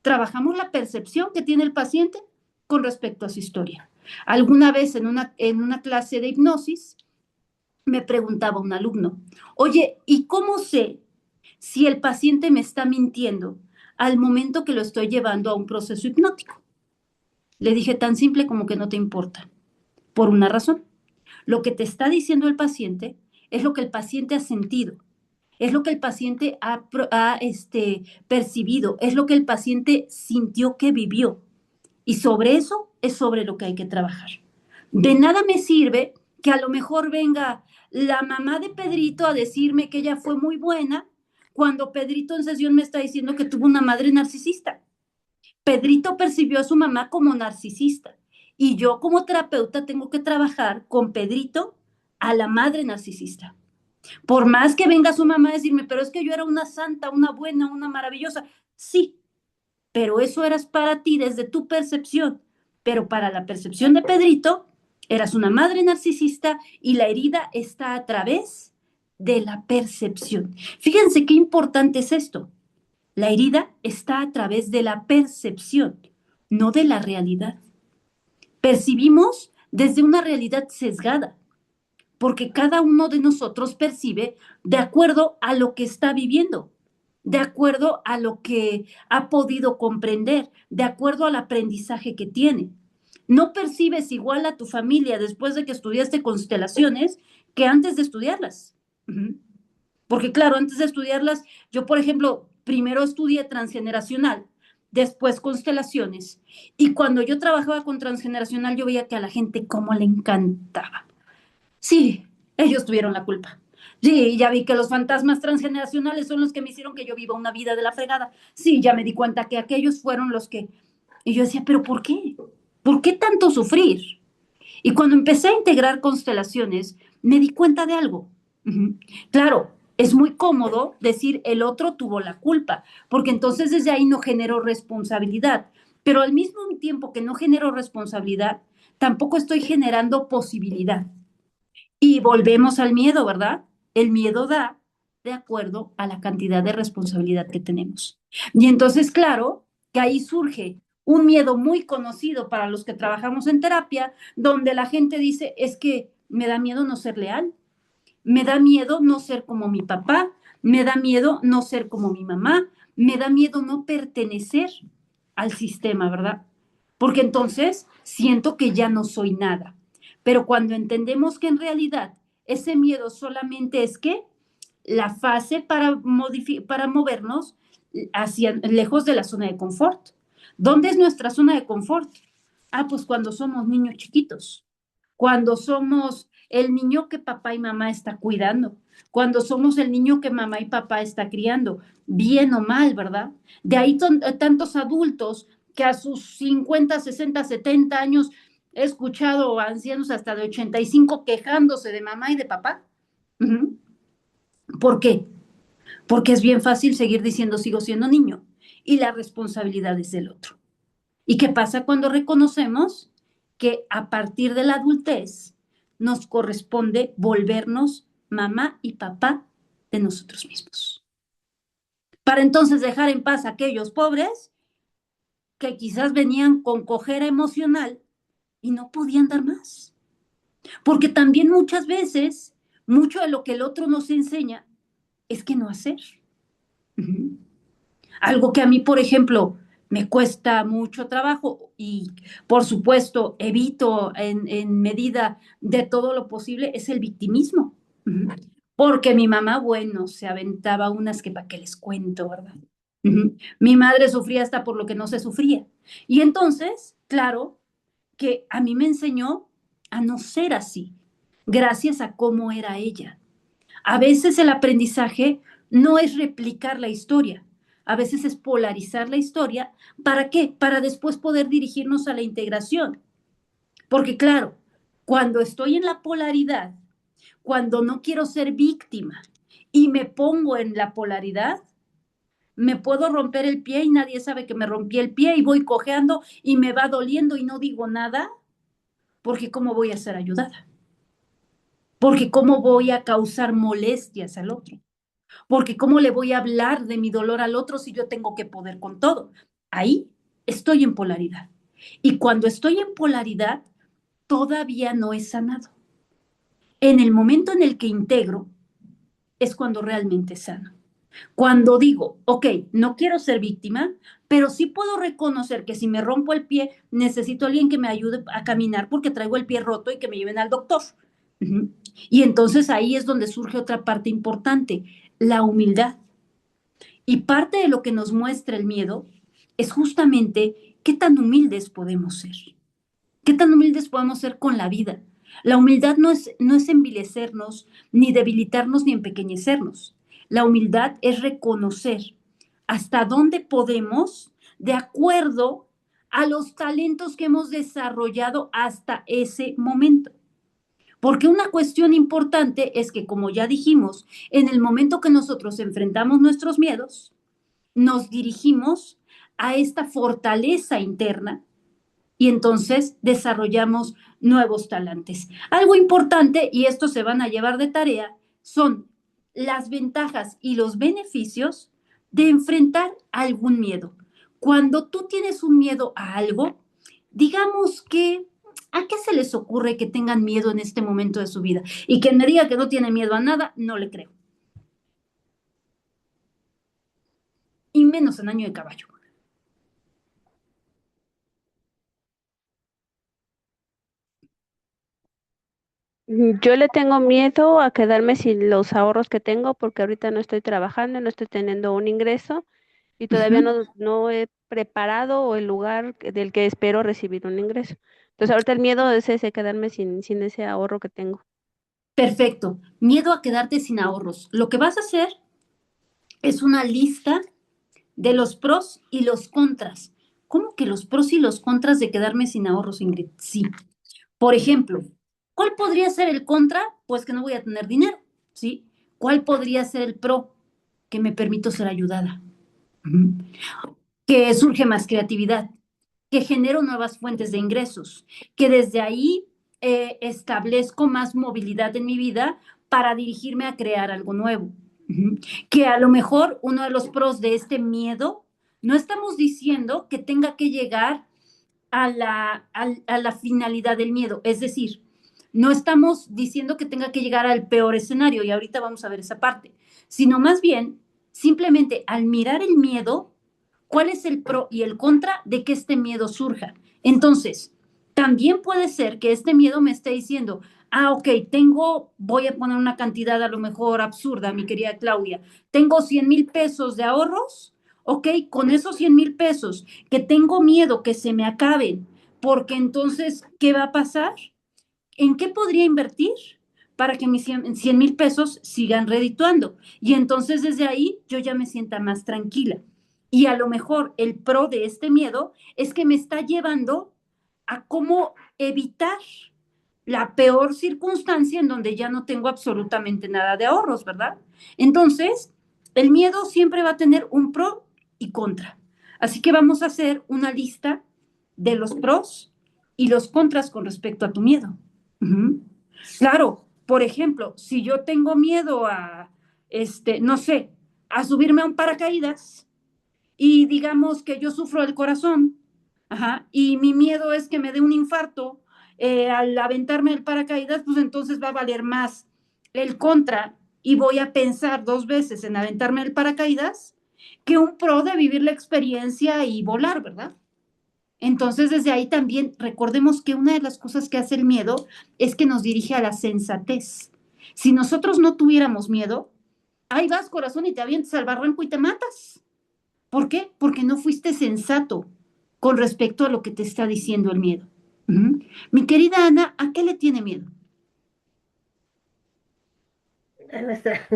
Trabajamos la percepción que tiene el paciente con respecto a su historia. Alguna vez en una clase de hipnosis me preguntaba un alumno, oye, ¿y cómo sé si el paciente me está mintiendo al momento que lo estoy llevando a un proceso hipnótico? Le dije tan simple como que no te importa, por una razón. Lo que te está diciendo el paciente es lo que el paciente ha sentido, es lo que el paciente ha percibido, es lo que el paciente sintió que vivió. Y sobre eso es sobre lo que hay que trabajar. De nada me sirve que a lo mejor venga la mamá de Pedrito a decirme que ella fue muy buena, cuando Pedrito en sesión me está diciendo que tuvo una madre narcisista. Pedrito percibió a su mamá como narcisista y yo como terapeuta tengo que trabajar con Pedrito a la madre narcisista. Por más que venga su mamá a decirme, pero es que yo era una santa, una buena, una maravillosa. Sí, pero eso eras para ti desde tu percepción. Pero para la percepción de Pedrito, eras una madre narcisista y la herida está a través de la percepción. Fíjense qué importante es esto. La herida está a través de la percepción, no de la realidad. Percibimos desde una realidad sesgada, porque cada uno de nosotros percibe de acuerdo a lo que está viviendo, de acuerdo a lo que ha podido comprender, de acuerdo al aprendizaje que tiene. No percibes igual a tu familia después de que estudiaste constelaciones que antes de estudiarlas. Porque claro, antes de estudiarlas, yo por ejemplo, primero estudié transgeneracional, después constelaciones, y cuando yo trabajaba con transgeneracional yo veía que a la gente cómo le encantaba. Sí, ellos tuvieron la culpa. Sí, ya vi que los fantasmas transgeneracionales son los que me hicieron que yo viva una vida de la fregada. Sí, ya me di cuenta que aquellos fueron los que... Y yo decía, ¿pero por qué? ¿Por qué tanto sufrir? Y cuando empecé a integrar constelaciones, me di cuenta de algo. Claro, es muy cómodo decir el otro tuvo la culpa, porque entonces desde ahí no genero responsabilidad. Pero al mismo tiempo que no genero responsabilidad, tampoco estoy generando posibilidad. Y volvemos al miedo, ¿verdad? El miedo da de acuerdo a la cantidad de responsabilidad que tenemos. Y entonces, claro, que ahí surge un miedo muy conocido para los que trabajamos en terapia, donde la gente dice, es que me da miedo no ser leal, me da miedo no ser como mi papá, me da miedo no ser como mi mamá, me da miedo no pertenecer al sistema, ¿verdad? Porque entonces siento que ya no soy nada. Pero cuando entendemos que en realidad ese miedo solamente es que la fase para movernos hacia lejos de la zona de confort. ¿Dónde es nuestra zona de confort? Ah, pues cuando somos niños chiquitos, cuando somos el niño que papá y mamá está cuidando, cuando somos el niño que mamá y papá está criando, bien o mal, ¿verdad? De ahí tantos adultos que a sus 50, 60, 70 años he escuchado ancianos hasta de 85 quejándose de mamá y de papá. Uh-huh. ¿Por qué? Porque es bien fácil seguir diciendo sigo siendo niño y la responsabilidad es del otro. ¿Y qué pasa cuando reconocemos que a partir de la adultez nos corresponde volvernos mamá y papá de nosotros mismos? Para entonces dejar en paz a aquellos pobres que quizás venían con cojera emocional y no podían dar más. Porque también muchas veces, mucho de lo que el otro nos enseña es que no hacer. Uh-huh. Algo que a mí, por ejemplo, me cuesta mucho trabajo y, por supuesto, evito en medida de todo lo posible es el victimismo. Uh-huh. Porque mi mamá, bueno, se aventaba unas que para qué les cuento, ¿verdad? Uh-huh. Mi madre sufría hasta por lo que no se sufría. Y entonces, claro, que a mí me enseñó a no ser así, gracias a cómo era ella. A veces el aprendizaje no es replicar la historia, a veces es polarizar la historia. ¿Para qué? Para después poder dirigirnos a la integración. Porque claro, cuando estoy en la polaridad, cuando no quiero ser víctima y me pongo en la polaridad, me puedo romper el pie y nadie sabe que me rompí el pie y voy cojeando y me va doliendo y no digo nada, porque ¿cómo voy a ser ayudada? Porque ¿cómo voy a causar molestias al otro? Porque ¿cómo le voy a hablar de mi dolor al otro si yo tengo que poder con todo? Ahí estoy en polaridad. Y cuando estoy en polaridad, todavía no he sanado. En el momento en el que integro, es cuando realmente sano. Cuando digo, ok, no quiero ser víctima, pero sí puedo reconocer que si me rompo el pie, necesito a alguien que me ayude a caminar porque traigo el pie roto y que me lleven al doctor. Uh-huh. Y entonces ahí es donde surge otra parte importante, la humildad. Y parte de lo que nos muestra el miedo es justamente qué tan humildes podemos ser. Qué tan humildes podemos ser con la vida. La humildad no es envilecernos, ni debilitarnos, ni empequeñecernos. La humildad es reconocer hasta dónde podemos de acuerdo a los talentos que hemos desarrollado hasta ese momento. Porque una cuestión importante es que, como ya dijimos, en el momento que nosotros enfrentamos nuestros miedos, nos dirigimos a esta fortaleza interna y entonces desarrollamos nuevos talentos. Algo importante, y esto se van a llevar de tarea, son las ventajas y los beneficios de enfrentar algún miedo. Cuando tú tienes un miedo a algo, digamos que ¿a qué se les ocurre que tengan miedo en este momento de su vida? Y quien me diga que no tiene miedo a nada, no le creo. Y menos en año de caballo. Yo le tengo miedo a quedarme sin los ahorros que tengo porque ahorita no estoy trabajando, no estoy teniendo un ingreso y Uh todavía -huh. no he preparado el lugar del que espero recibir un ingreso. Entonces ahorita el miedo es ese, quedarme sin ese ahorro que tengo. Perfecto. Miedo a quedarte sin ahorros. Lo que vas a hacer es una lista de los pros y los contras. ¿Cómo que los pros y los contras de quedarme sin ahorros, Ingrid? Sí. Por ejemplo, ¿cuál podría ser el contra? Pues que no voy a tener dinero, ¿sí? ¿Cuál podría ser el pro? Que me permito ser ayudada. Que surge más creatividad, que genero nuevas fuentes de ingresos, que desde ahí establezco más movilidad en mi vida para dirigirme a crear algo nuevo. Que a lo mejor uno de los pros de este miedo, no estamos diciendo que tenga que llegar a la finalidad del miedo, es decir, no estamos diciendo que tenga que llegar al peor escenario, y ahorita vamos a ver esa parte, sino más bien, simplemente al mirar el miedo, ¿cuál es el pro y el contra de que este miedo surja? Entonces, también puede ser que este miedo me esté diciendo, ok, voy a poner una cantidad a lo mejor absurda, mi querida Claudia, tengo 100,000 pesos de ahorros, ok, con esos 100,000 pesos que tengo miedo que se me acaben, porque entonces, ¿qué va a pasar? ¿En qué podría invertir para que mis 100,000 pesos sigan redituando? Y entonces desde ahí yo ya me sienta más tranquila. Y a lo mejor el pro de este miedo es que me está llevando a cómo evitar la peor circunstancia en donde ya no tengo absolutamente nada de ahorros, ¿verdad? Entonces, el miedo siempre va a tener un pro y contra. Así que vamos a hacer una lista de los pros y los contras con respecto a tu miedo. Ujú. Claro, por ejemplo, si yo tengo miedo no sé, a subirme a un paracaídas y digamos que yo sufro del corazón, ajá, y mi miedo es que me dé un infarto al aventarme el paracaídas, pues entonces va a valer más el contra y voy a pensar dos veces en aventarme el paracaídas que un pro de vivir la experiencia y volar, ¿verdad? Entonces, desde ahí también recordemos que una de las cosas que hace el miedo es que nos dirige a la sensatez. Si nosotros no tuviéramos miedo, ahí vas, corazón, y te avientas al barranco y te matas. ¿Por qué? Porque no fuiste sensato con respecto a lo que te está diciendo el miedo. Mi querida Ana, ¿a qué le tiene miedo? A nuestra-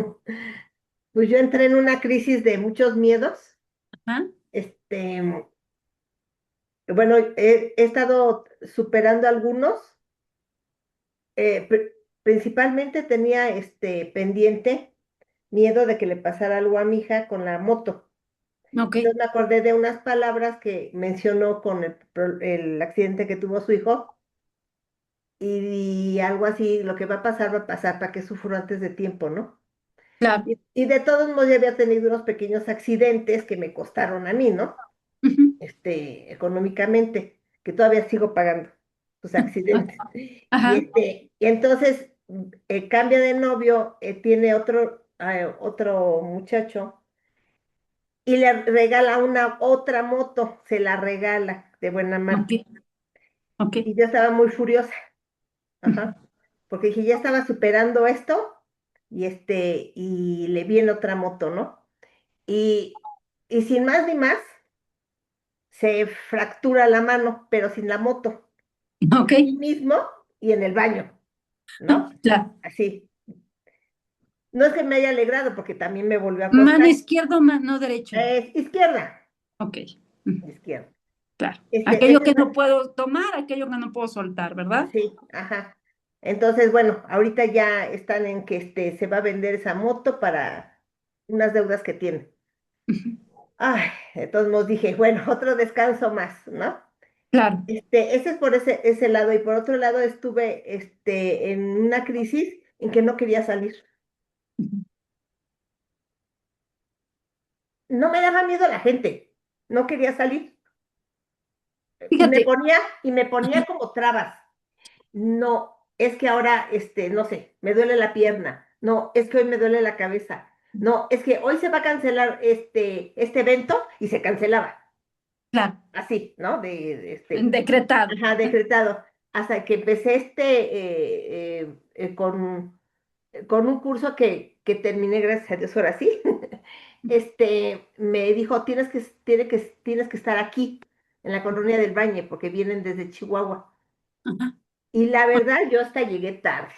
Pues yo entré en una crisis de muchos miedos. ¿Ah? Este, bueno, he estado superando algunos. Principalmente tenía pendiente miedo de que le pasara algo a mi hija con la moto. Ok, Entonces me acordé de unas palabras que mencionó con el accidente que tuvo su hijo y algo así, lo que va a pasar, ¿para qué sufro antes de tiempo, no? claro. Y de todos modos ya había tenido unos pequeños accidentes que me costaron a mí, ¿no? Ujú. Económicamente, que todavía sigo pagando sus accidentes. Y, Ajá, y entonces cambia de novio, tiene otro muchacho y le regala una otra moto, se la regala de buena ok, mano. ok. Y yo estaba muy furiosa, ajá, porque dije, ya estaba superando esto y le viene otra moto, ¿no? Y, y sin más ni más, se fractura la mano, pero sin la moto. Ok, Ahí mismo y en el baño. ¿no? Claro. Así. No es que me haya alegrado porque también me volvió a ¿Mano costar. izquierda o mano derecha? Izquierda, Ok. Ujú. izquierda. Claro. Aquello Ese que es, no puedo tomar, aquello que no puedo soltar, ¿verdad? sí, ajá. Entonces, bueno, ahorita ya están en que se va a vender esa moto para unas deudas que tiene. Ujú. Ay, de todos modos dije, bueno, otro descanso más, ¿no? Claro. Ese es por ese lado. Y por otro lado estuve, en una crisis en que no quería salir. Ujú. No me daba miedo la gente, no quería salir. Y me Fíjate, ponía, y me ponía como trabas. No, es que ahora, no sé, me duele la pierna. No, es que hoy me duele la cabeza. No, es que hoy se va a cancelar este evento y se cancelaba. claro, Así, ¿no? decretado. Ajá, decretado. Hasta que empecé con un curso que terminé, gracias a Dios, ahora sí. Me dijo, tienes que estar aquí, en la colonia del Bañe, porque vienen desde Chihuahua. Ajá. Y la verdad, yo hasta llegué tarde.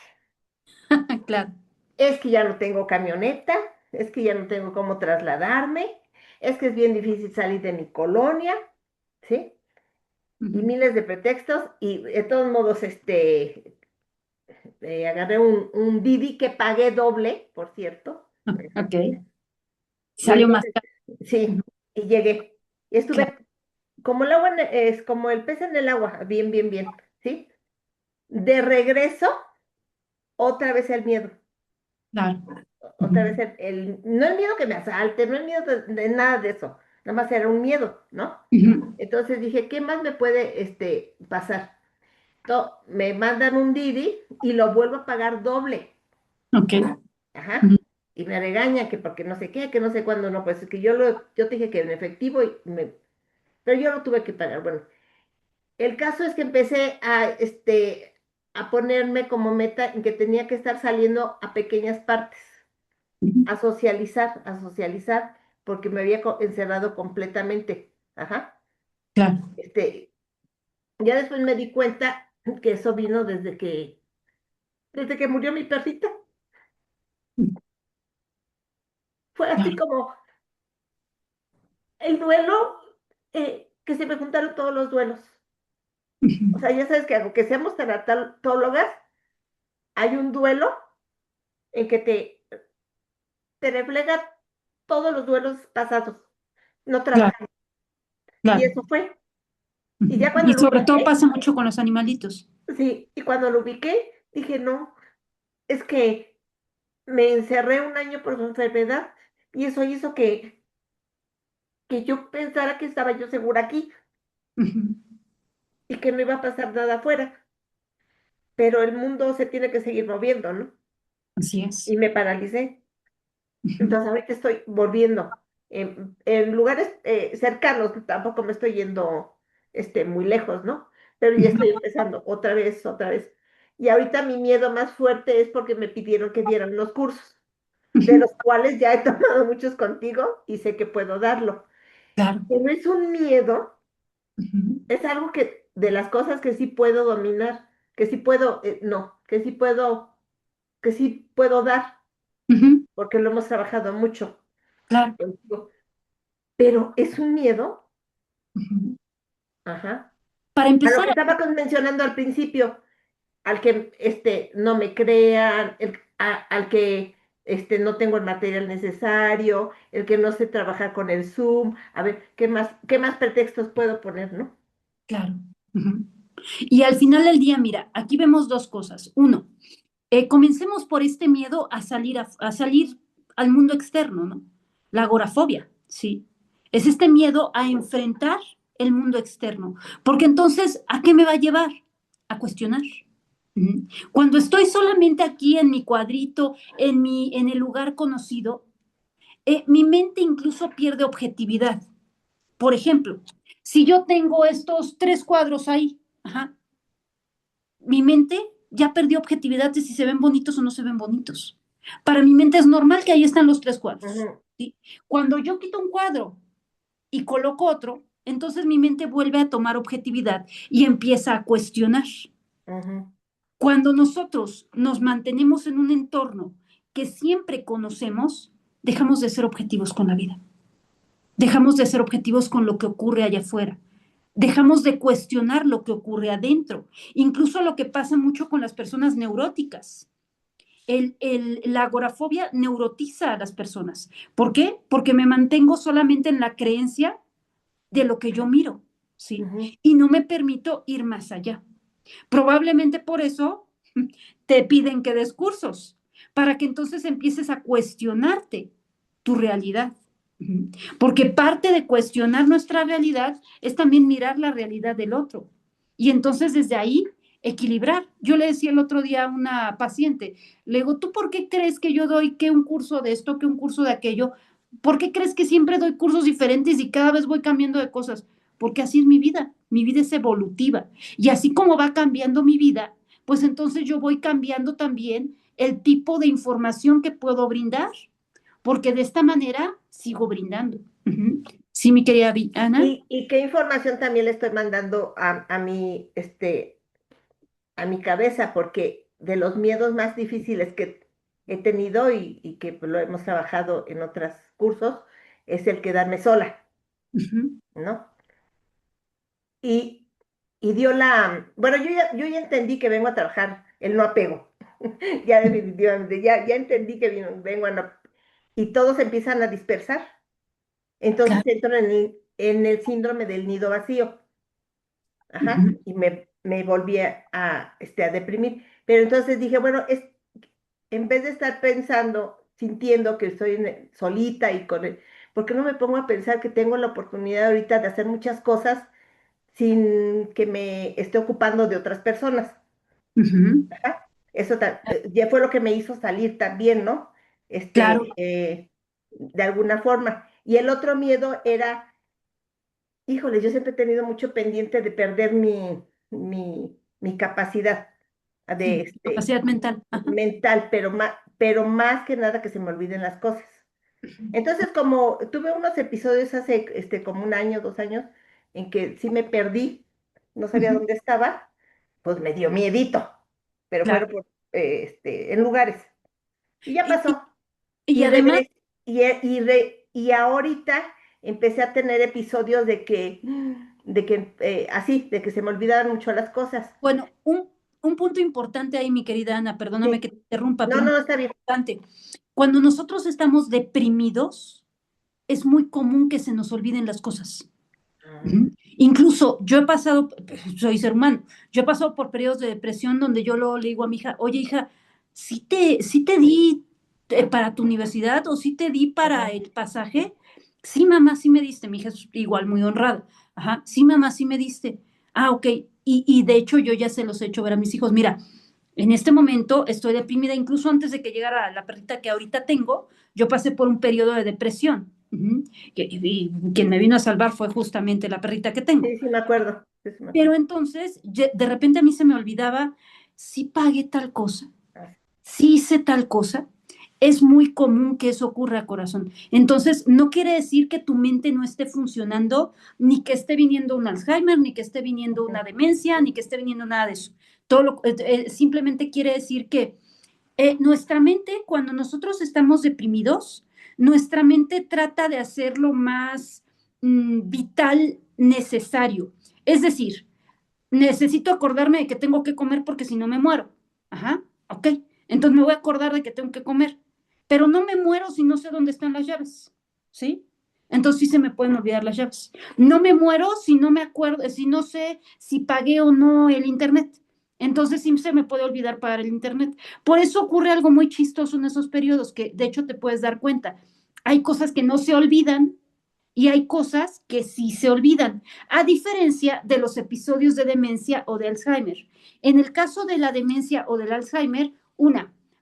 Claro. Es que ya no tengo camioneta, es que ya no tengo cómo trasladarme, es que es bien difícil salir de mi colonia, ¿sí? Y Ujú. miles de pretextos, y de todos modos, agarré un Didi que pagué doble, por cierto. Ok. Y Salió más entonces, caro. Ujú. sí, y llegué. Y Claro, estuve como el agua, es como el pez en el agua, bien, bien, bien, ¿sí? De regreso, otra vez el miedo. claro. Otra Ujú. vez no el miedo que me asalte, no el miedo de nada de eso, nada más era un miedo, ¿no? Ujú. Entonces dije, ¿qué más me puede pasar? Me mandan un Didi y lo vuelvo a pagar doble, Ok. ajá, Ujú. y me regañan que porque no sé qué, que no sé cuándo, no, pues es que yo te dije que en efectivo, pero yo lo tuve que pagar. Bueno, el caso es que empecé a ponerme como meta en que tenía que estar saliendo a pequeñas partes, Ujú. a socializar, porque me había encerrado completamente. Ajá. Claro. Este, ya después me di cuenta que eso vino desde que murió mi perrita. Ujú. Fue así Claro. como el duelo, que se me juntaron todos los duelos. O Ujú. sea, ya sabes que aunque seamos tanatólogas, hay un duelo en que te refleja todos los duelos pasados, no Claro, trabajan. Y claro. eso fue. Y Ujú. ya cuando Y lo sobre todo ubiqué, pasa mucho con los animalitos. sí, y cuando lo ubiqué, dije, no, es que me encerré un año por su enfermedad y eso hizo que yo pensara que estaba yo segura aquí Ujú. y que no iba a pasar nada afuera, pero el mundo se tiene que seguir moviendo, ¿no? Así es. Y me paralicé. Ujú. Entonces ahorita estoy volviendo en lugares cercanos, tampoco me estoy yendo muy lejos, ¿no? Pero ya estoy Ujú. empezando otra vez, otra vez. Y ahorita mi miedo más fuerte es porque me pidieron que diera unos cursos, de Ujú. los cuales ya he tomado muchos contigo y sé que puedo darlo. Claro. Que no es un miedo, Ujú. es algo que de las cosas que sí puedo dominar, que sí puedo, no, que sí puedo dar, Ujú. porque lo hemos trabajado mucho Claro. contigo. Pero es un miedo, Ujú. ajá, Para a lo empezar, que estaba mencionando al principio, al que no me crean, al que no tengo el material necesario, el que no sé trabajar con el Zoom, a ver, qué más pretextos puedo poner, ¿no? claro. Ujú. Y al final del día, mira, aquí vemos dos cosas. Uno, comencemos por este miedo a salir al mundo externo, ¿no? La agorafobia, ¿sí? Es este miedo a enfrentar el mundo externo. Porque entonces, ¿a qué me va a llevar? A cuestionar. Ujú. Cuando estoy solamente aquí en mi cuadrito, en el lugar conocido, mi mente incluso pierde objetividad. Por ejemplo, si yo tengo estos 3 cuadros ahí, ajá, mi mente ya perdió objetividad de si se ven bonitos o no se ven bonitos. Para mi mente es normal que ahí están los 3 cuadros. Ujú, ¿Sí? Cuando yo quito un cuadro y coloco otro, entonces mi mente vuelve a tomar objetividad y empieza a cuestionar. ujú, Cuando nosotros nos mantenemos en un entorno que siempre conocemos, dejamos de ser objetivos con la vida. Dejamos de ser objetivos con lo que ocurre allá afuera. Dejamos de cuestionar lo que ocurre adentro. Incluso lo que pasa mucho con las personas neuróticas. La agorafobia neurotiza a las personas. ¿Por qué? Porque me mantengo solamente en la creencia de lo que yo miro, ¿sí? Y no me permito ir más allá. Probablemente por eso te piden que des cursos, para que entonces empieces a cuestionarte tu realidad. Porque parte de cuestionar nuestra realidad es también mirar la realidad del otro. Y entonces desde ahí equilibrar. Yo le decía el otro día a una paciente, le digo, ¿tú por qué crees que yo doy que un curso de esto, que un curso de aquello? ¿Por qué crees que siempre doy cursos diferentes y cada vez voy cambiando de cosas? Porque así es mi vida es evolutiva. Y así como va cambiando mi vida, pues entonces yo voy cambiando también el tipo de información que puedo brindar, porque de esta manera sigo brindando. Sí, mi querida Ana. ¿Y qué información también le estoy mandando a mi cabeza? Porque de los miedos más difíciles que he tenido y que pues, lo hemos trabajado en otros cursos, es el quedarme sola, ¿no? Y, y bueno, yo ya entendí que vengo a trabajar el no apego. Ya definitivamente, ya entendí que vengo a no, y todos empiezan a dispersar. Entonces Claro. entro en el síndrome del nido vacío. Ajá, y me volví a deprimir. Pero entonces dije, bueno, en vez de estar pensando, sintiendo que estoy solita y ¿por qué no me pongo a pensar que tengo la oportunidad ahorita de hacer muchas cosas sin que me esté ocupando de otras personas? Ajá. Eso ya fue lo que me hizo salir también, ¿no? Claro. De alguna forma. Y el otro miedo era, híjole, yo siempre he tenido mucho pendiente de perder mi capacidad de Sí, capacidad mental. Ajá. mental, pero más que nada que se me olviden las cosas. Entonces, como tuve unos episodios hace como un año, 2 años, en que sí me perdí, no sabía dónde estaba, pues me dio miedito, pero Claro. fueron en lugares. Y ya Y, y- pasó. y Y además, regresé, y ahorita empecé a tener episodios de que se me olvidaban mucho las cosas. bueno, un punto importante ahí, mi querida Ana, perdóname Sí. que te interrumpa, No, pero un no, punto está bien. importante. Cuando nosotros estamos deprimidos, es muy común que se nos olviden las cosas. Ah, Incluso yo he pasado, soy ser humano, yo he pasado por periodos de depresión donde yo le digo a mi hija, oye hija, sí te di para tu universidad o sí te di para ajá. el pasaje. Sí, mamá, sí me diste. Mi hija es igual muy honrada. Ajá, sí, mamá, sí me diste. Ah, ok. Y de hecho yo ya se los he hecho ver a mis hijos. Mira, en este momento estoy deprimida, incluso antes de que llegara la perrita que ahorita tengo, yo pasé por un periodo de depresión. Y quien me vino a salvar fue justamente la perrita que tengo. Sí, sí, me acuerdo. Sí, sí, me Pero acuerdo. entonces, de repente a mí se me olvidaba, si pagué tal cosa, Ah, si hice tal cosa. Es muy común que eso ocurra, corazón. Entonces, no quiere decir que tu mente no esté funcionando, ni que esté viniendo un Alzheimer, ni que esté viniendo una ujú. demencia, ni que esté viniendo nada de eso. Simplemente quiere decir que nuestra mente, cuando nosotros estamos deprimidos, nuestra mente trata de hacer lo más vital necesario. Es decir, necesito acordarme de que tengo que comer porque si no me muero. Ajá, ok. Entonces me voy a acordar de que tengo que comer. Pero no me muero si no sé dónde están las llaves. ¿Sí? Entonces sí se me pueden olvidar las llaves. No me muero si no me acuerdo, si no sé si pagué o no el internet. Entonces sí se me puede olvidar pagar el internet. Por eso ocurre algo muy chistoso en esos periodos que de hecho te puedes dar cuenta. Hay cosas que no se olvidan y hay cosas que sí se olvidan, a diferencia de los episodios de demencia o de Alzheimer. En el caso de la demencia o del Alzheimer,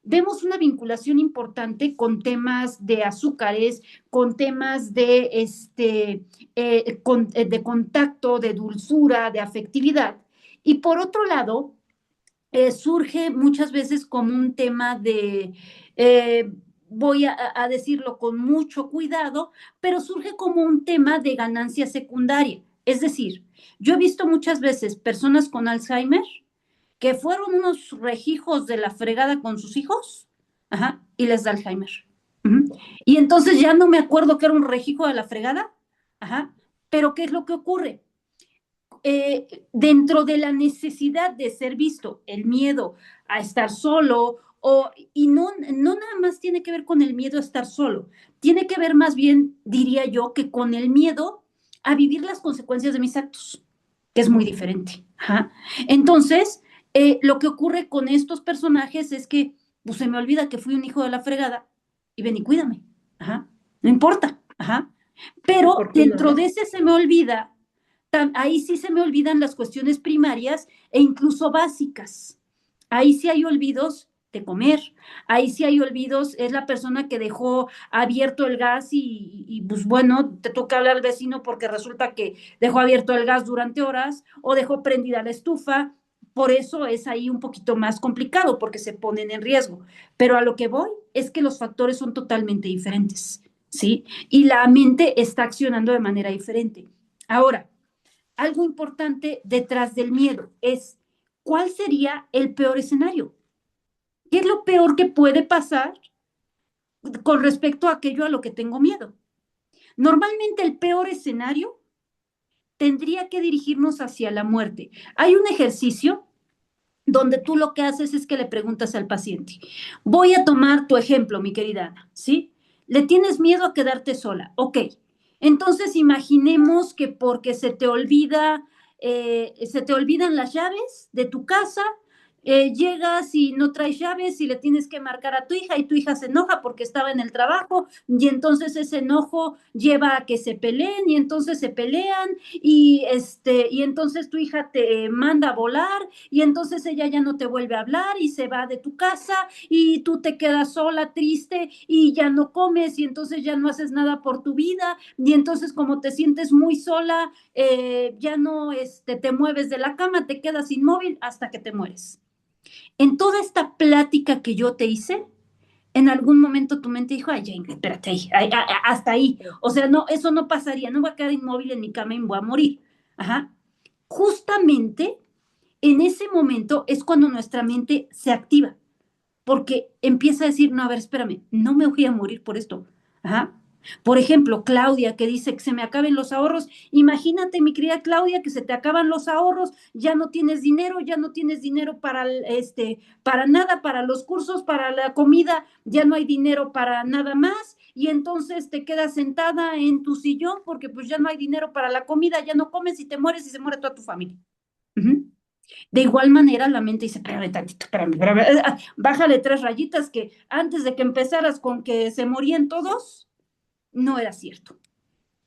vemos una vinculación importante con temas de azúcares, con temas de contacto, de dulzura, de afectividad. Y por otro lado, surge muchas veces como un tema de, voy a decirlo con mucho cuidado, pero surge como un tema de ganancia secundaria. Es decir, yo he visto muchas veces personas con Alzheimer que fueron unos rejijos de la fregada con sus hijos, ajá, y les da Alzheimer. Y entonces ya no me acuerdo que era un rejijo de la fregada, ajá, pero ¿qué es lo que ocurre? Dentro de la necesidad de ser visto, el miedo a estar solo, y no nada más tiene que ver con el miedo a estar solo, tiene que ver más bien, diría yo, que con el miedo a vivir las consecuencias de mis actos, que es muy diferente. Ajá. Entonces, lo que ocurre con estos personajes es que pues, se me olvida que fui un hijo de la fregada y ven y cuídame. Ajá. No importa. Ajá. Pero Oportuno, dentro de ¿no? ese se me olvida, ahí sí se me olvidan las cuestiones primarias e incluso básicas. Ahí sí hay olvidos de comer, ahí sí hay olvidos, es la persona que dejó abierto el gas y pues bueno, te toca hablar al vecino porque resulta que dejó abierto el gas durante horas o dejó prendida la estufa, por eso es ahí un poquito más complicado porque se ponen en riesgo. Pero a lo que voy es que los factores son totalmente diferentes, ¿sí? Y la mente está accionando de manera diferente. Ahora, algo importante detrás del miedo es, ¿cuál sería el peor escenario? ¿Qué es lo peor que puede pasar con respecto a aquello a lo que tengo miedo? Normalmente el peor escenario tendría que dirigirnos hacia la muerte. Hay un ejercicio donde tú lo que haces es que le preguntas al paciente, voy a tomar tu ejemplo, mi querida Ana, ¿sí? ¿Le tienes miedo a quedarte sola? Ok. Entonces imaginemos que porque se te olvidan las llaves de tu casa, llegas y no traes llaves y le tienes que marcar a tu hija y tu hija se enoja porque estaba en el trabajo y entonces ese enojo lleva a que se peleen y entonces se pelean y entonces tu hija te manda a volar y entonces ella ya no te vuelve a hablar y se va de tu casa y tú te quedas sola, triste y ya no comes y entonces ya no haces nada por tu vida y entonces como te sientes muy sola, ya no te mueves de la cama, te quedas inmóvil hasta que te mueres. En toda esta plática que yo te hice, en algún momento tu mente dijo, ay, Jane, espérate ahí, hasta ahí. O sea, no, eso no pasaría, no voy a quedar inmóvil en mi cama y me voy a morir. Ajá. Justamente en ese momento es cuando nuestra mente se activa, porque empieza a decir, no, a ver, espérame, no me voy a morir por esto. Ajá. Por ejemplo, Claudia, que dice que se me acaben los ahorros. Imagínate, mi querida Claudia, que se te acaban los ahorros, ya no tienes dinero para nada, para los cursos, para la comida, ya no hay dinero para nada más. Y entonces te quedas sentada en tu sillón porque pues ya no hay dinero para la comida, ya no comes y te mueres y se muere toda tu familia. Uh-huh. De igual manera, la mente dice, espérame tantito, espérame, bájale 3 rayitas que antes de que empezaras con que se morían todos, no era cierto.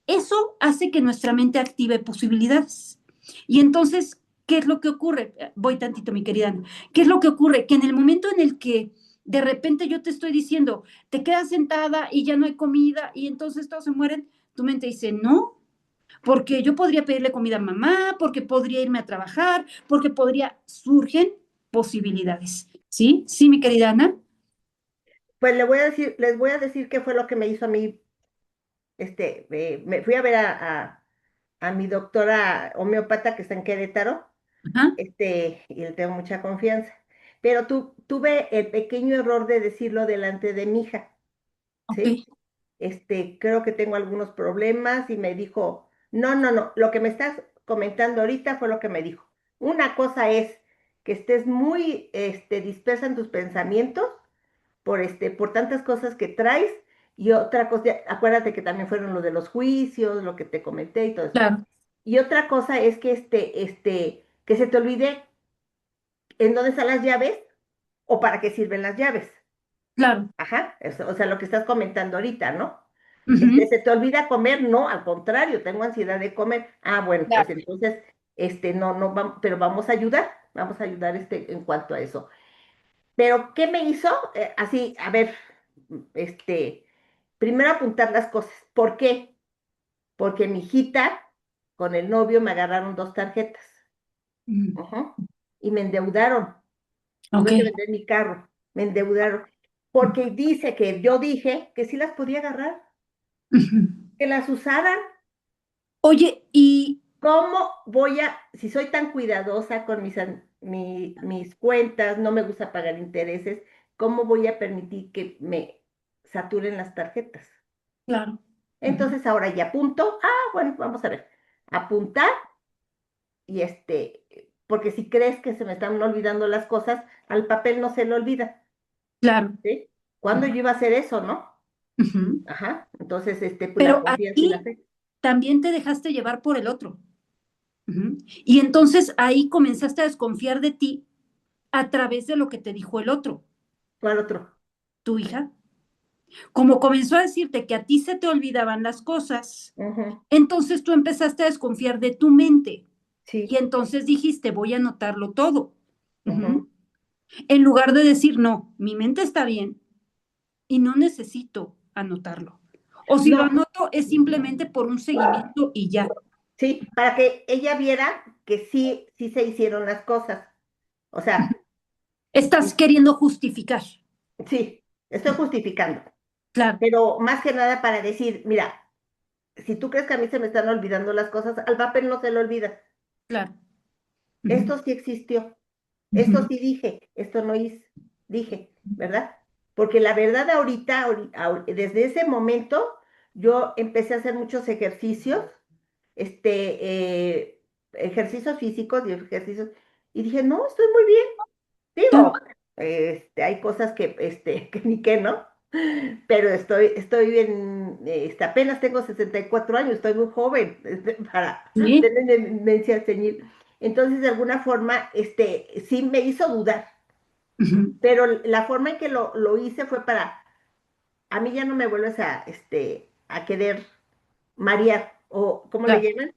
Eso hace que nuestra mente active posibilidades. Y entonces, ¿qué es lo que ocurre? Voy tantito, mi querida Ana. ¿Qué es lo que ocurre? Que en el momento en el que de repente yo te estoy diciendo, te quedas sentada y ya no hay comida y entonces todos se mueren, tu mente dice, no, porque yo podría pedirle comida a mamá, porque podría irme a trabajar, porque surgen posibilidades. ¿Sí? Sí, mi querida Ana. Pues les voy a decir qué fue lo que me hizo a mí, me fui a ver a mi doctora homeópata que está en Querétaro, Ajá, y le tengo mucha confianza. Pero tuve el pequeño error de decirlo delante de mi hija, ok. ¿sí? Creo que tengo algunos problemas y me dijo, no, no, no, lo que me estás comentando ahorita fue lo que me dijo. Una cosa es que estés muy, dispersa en tus pensamientos por tantas cosas que traes y otra cosa, acuérdate que también fueron lo de los juicios, lo que te comenté y todo eso. Claro, Y otra cosa es que que se te olvide en dónde están las llaves o para qué sirven las llaves. claro. Ajá, o sea, lo que estás comentando ahorita, ¿no? Ujú, ¿Se te olvida comer? No, al contrario, tengo ansiedad de comer. Ah, bueno, pues claro. entonces, no, no, pero vamos a ayudar en cuanto a eso. Pero, ¿qué me hizo? Así, a ver, este, primero apuntar las cosas. ¿Por qué? Porque mi hijita con el novio me agarraron 2 tarjetas. Mm, Ujú, y me endeudaron. ok. Tuve que vender mi carro. Me endeudaron. Porque dice que yo dije que sí las podía agarrar, Ujú. que las usaran. Oye, y ¿Cómo voy si soy tan cuidadosa con mis cuentas, no me gusta pagar intereses, ¿cómo voy a permitir que me saturen las tarjetas? Claro. Entonces ahora ya apunto, bueno, vamos a ver, apuntar y porque si crees que se me están olvidando las cosas, al papel no se le olvida, Claro. ¿sí? ¿Cuándo yo iba a hacer eso, no? Ujú. Ajá, entonces, pues la Pero confianza y la aquí fe. también te dejaste llevar por el otro. Ujú. Y entonces ahí comenzaste a desconfiar de ti a través de lo que te dijo el otro, ¿Cuál otro? tu hija. Como comenzó a decirte que a ti se te olvidaban las cosas, Ujú, entonces tú empezaste a desconfiar de tu mente. Y sí, entonces dijiste, voy a anotarlo todo. ujú. Ujú. En lugar de decir, no, mi mente está bien y no necesito anotarlo. O si lo No, anoto es simplemente por un seguimiento y ya. sí, para que ella viera que sí, sí se hicieron las cosas. O sea, Estás queriendo justificar. sí, estoy justificando, Claro, pero más que nada para decir, mira, si tú crees que a mí se me están olvidando las cosas, al papel no se le olvida. claro. Ujú, Esto sí existió, esto ujú, sí dije, esto no hice, dije, ¿verdad? Porque la verdad ahorita, desde ese momento, yo empecé a hacer muchos ejercicios, ejercicios físicos y ejercicios, y dije, no, estoy muy bien. claro. Digo, hay cosas que, que ni qué, ¿no? Pero estoy bien, apenas tengo 64 años, estoy muy joven, para Sí. tener demencia senil. Entonces, de alguna forma, sí me hizo dudar, Ujú, pero la forma en que lo hice fue para, a mí ya no me vuelves a querer marear, o, ¿cómo le claro. llaman?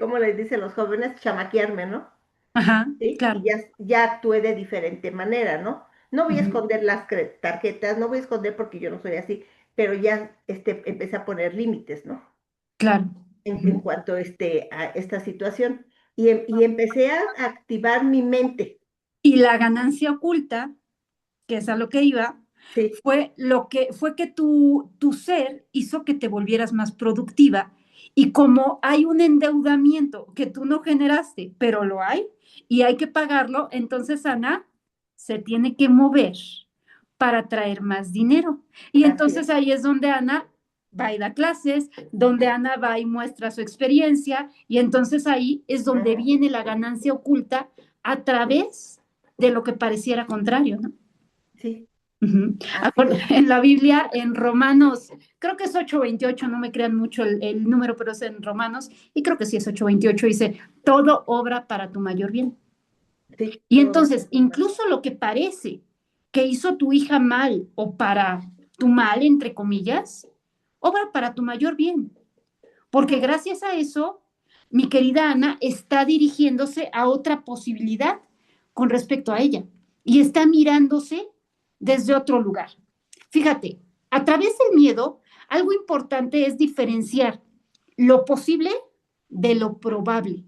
¿Cómo les dicen los jóvenes? Chamaquearme, ¿no? Ajá, ¿Sí? Y claro. ya actué de diferente manera, ¿no? No voy a Ujú, esconder las tarjetas, no voy a esconder porque yo no soy así, pero ya empecé a poner límites, ¿no? claro. En Ujú. cuanto a esta situación. Y empecé a activar mi mente, Y la ganancia oculta, que es a lo que iba, sí, fue que tu ser hizo que te volvieras más productiva. Y como hay un endeudamiento que tú no generaste, pero lo hay y hay que pagarlo, entonces Ana se tiene que mover para traer más dinero. Y así es. entonces ahí es donde Ana va y da clases, donde Ana va y muestra su experiencia, y entonces ahí es donde Ujú, viene la ganancia oculta a través de lo que pareciera contrario, ¿no? sí, Ujú. así es. En la Biblia, en Romanos, creo que es 8:28, no me crean mucho el número, pero es en Romanos, y creo que sí es 8:28, dice, todo obra para tu mayor bien. Sí, Y todo va. entonces, incluso lo que parece que hizo tu hija mal o para tu mal, entre comillas, obra para tu mayor bien. Porque gracias a eso, mi querida Ana está dirigiéndose a otra posibilidad con respecto a ella y está mirándose desde otro lugar. Fíjate, a través del miedo, algo importante es diferenciar lo posible de lo probable.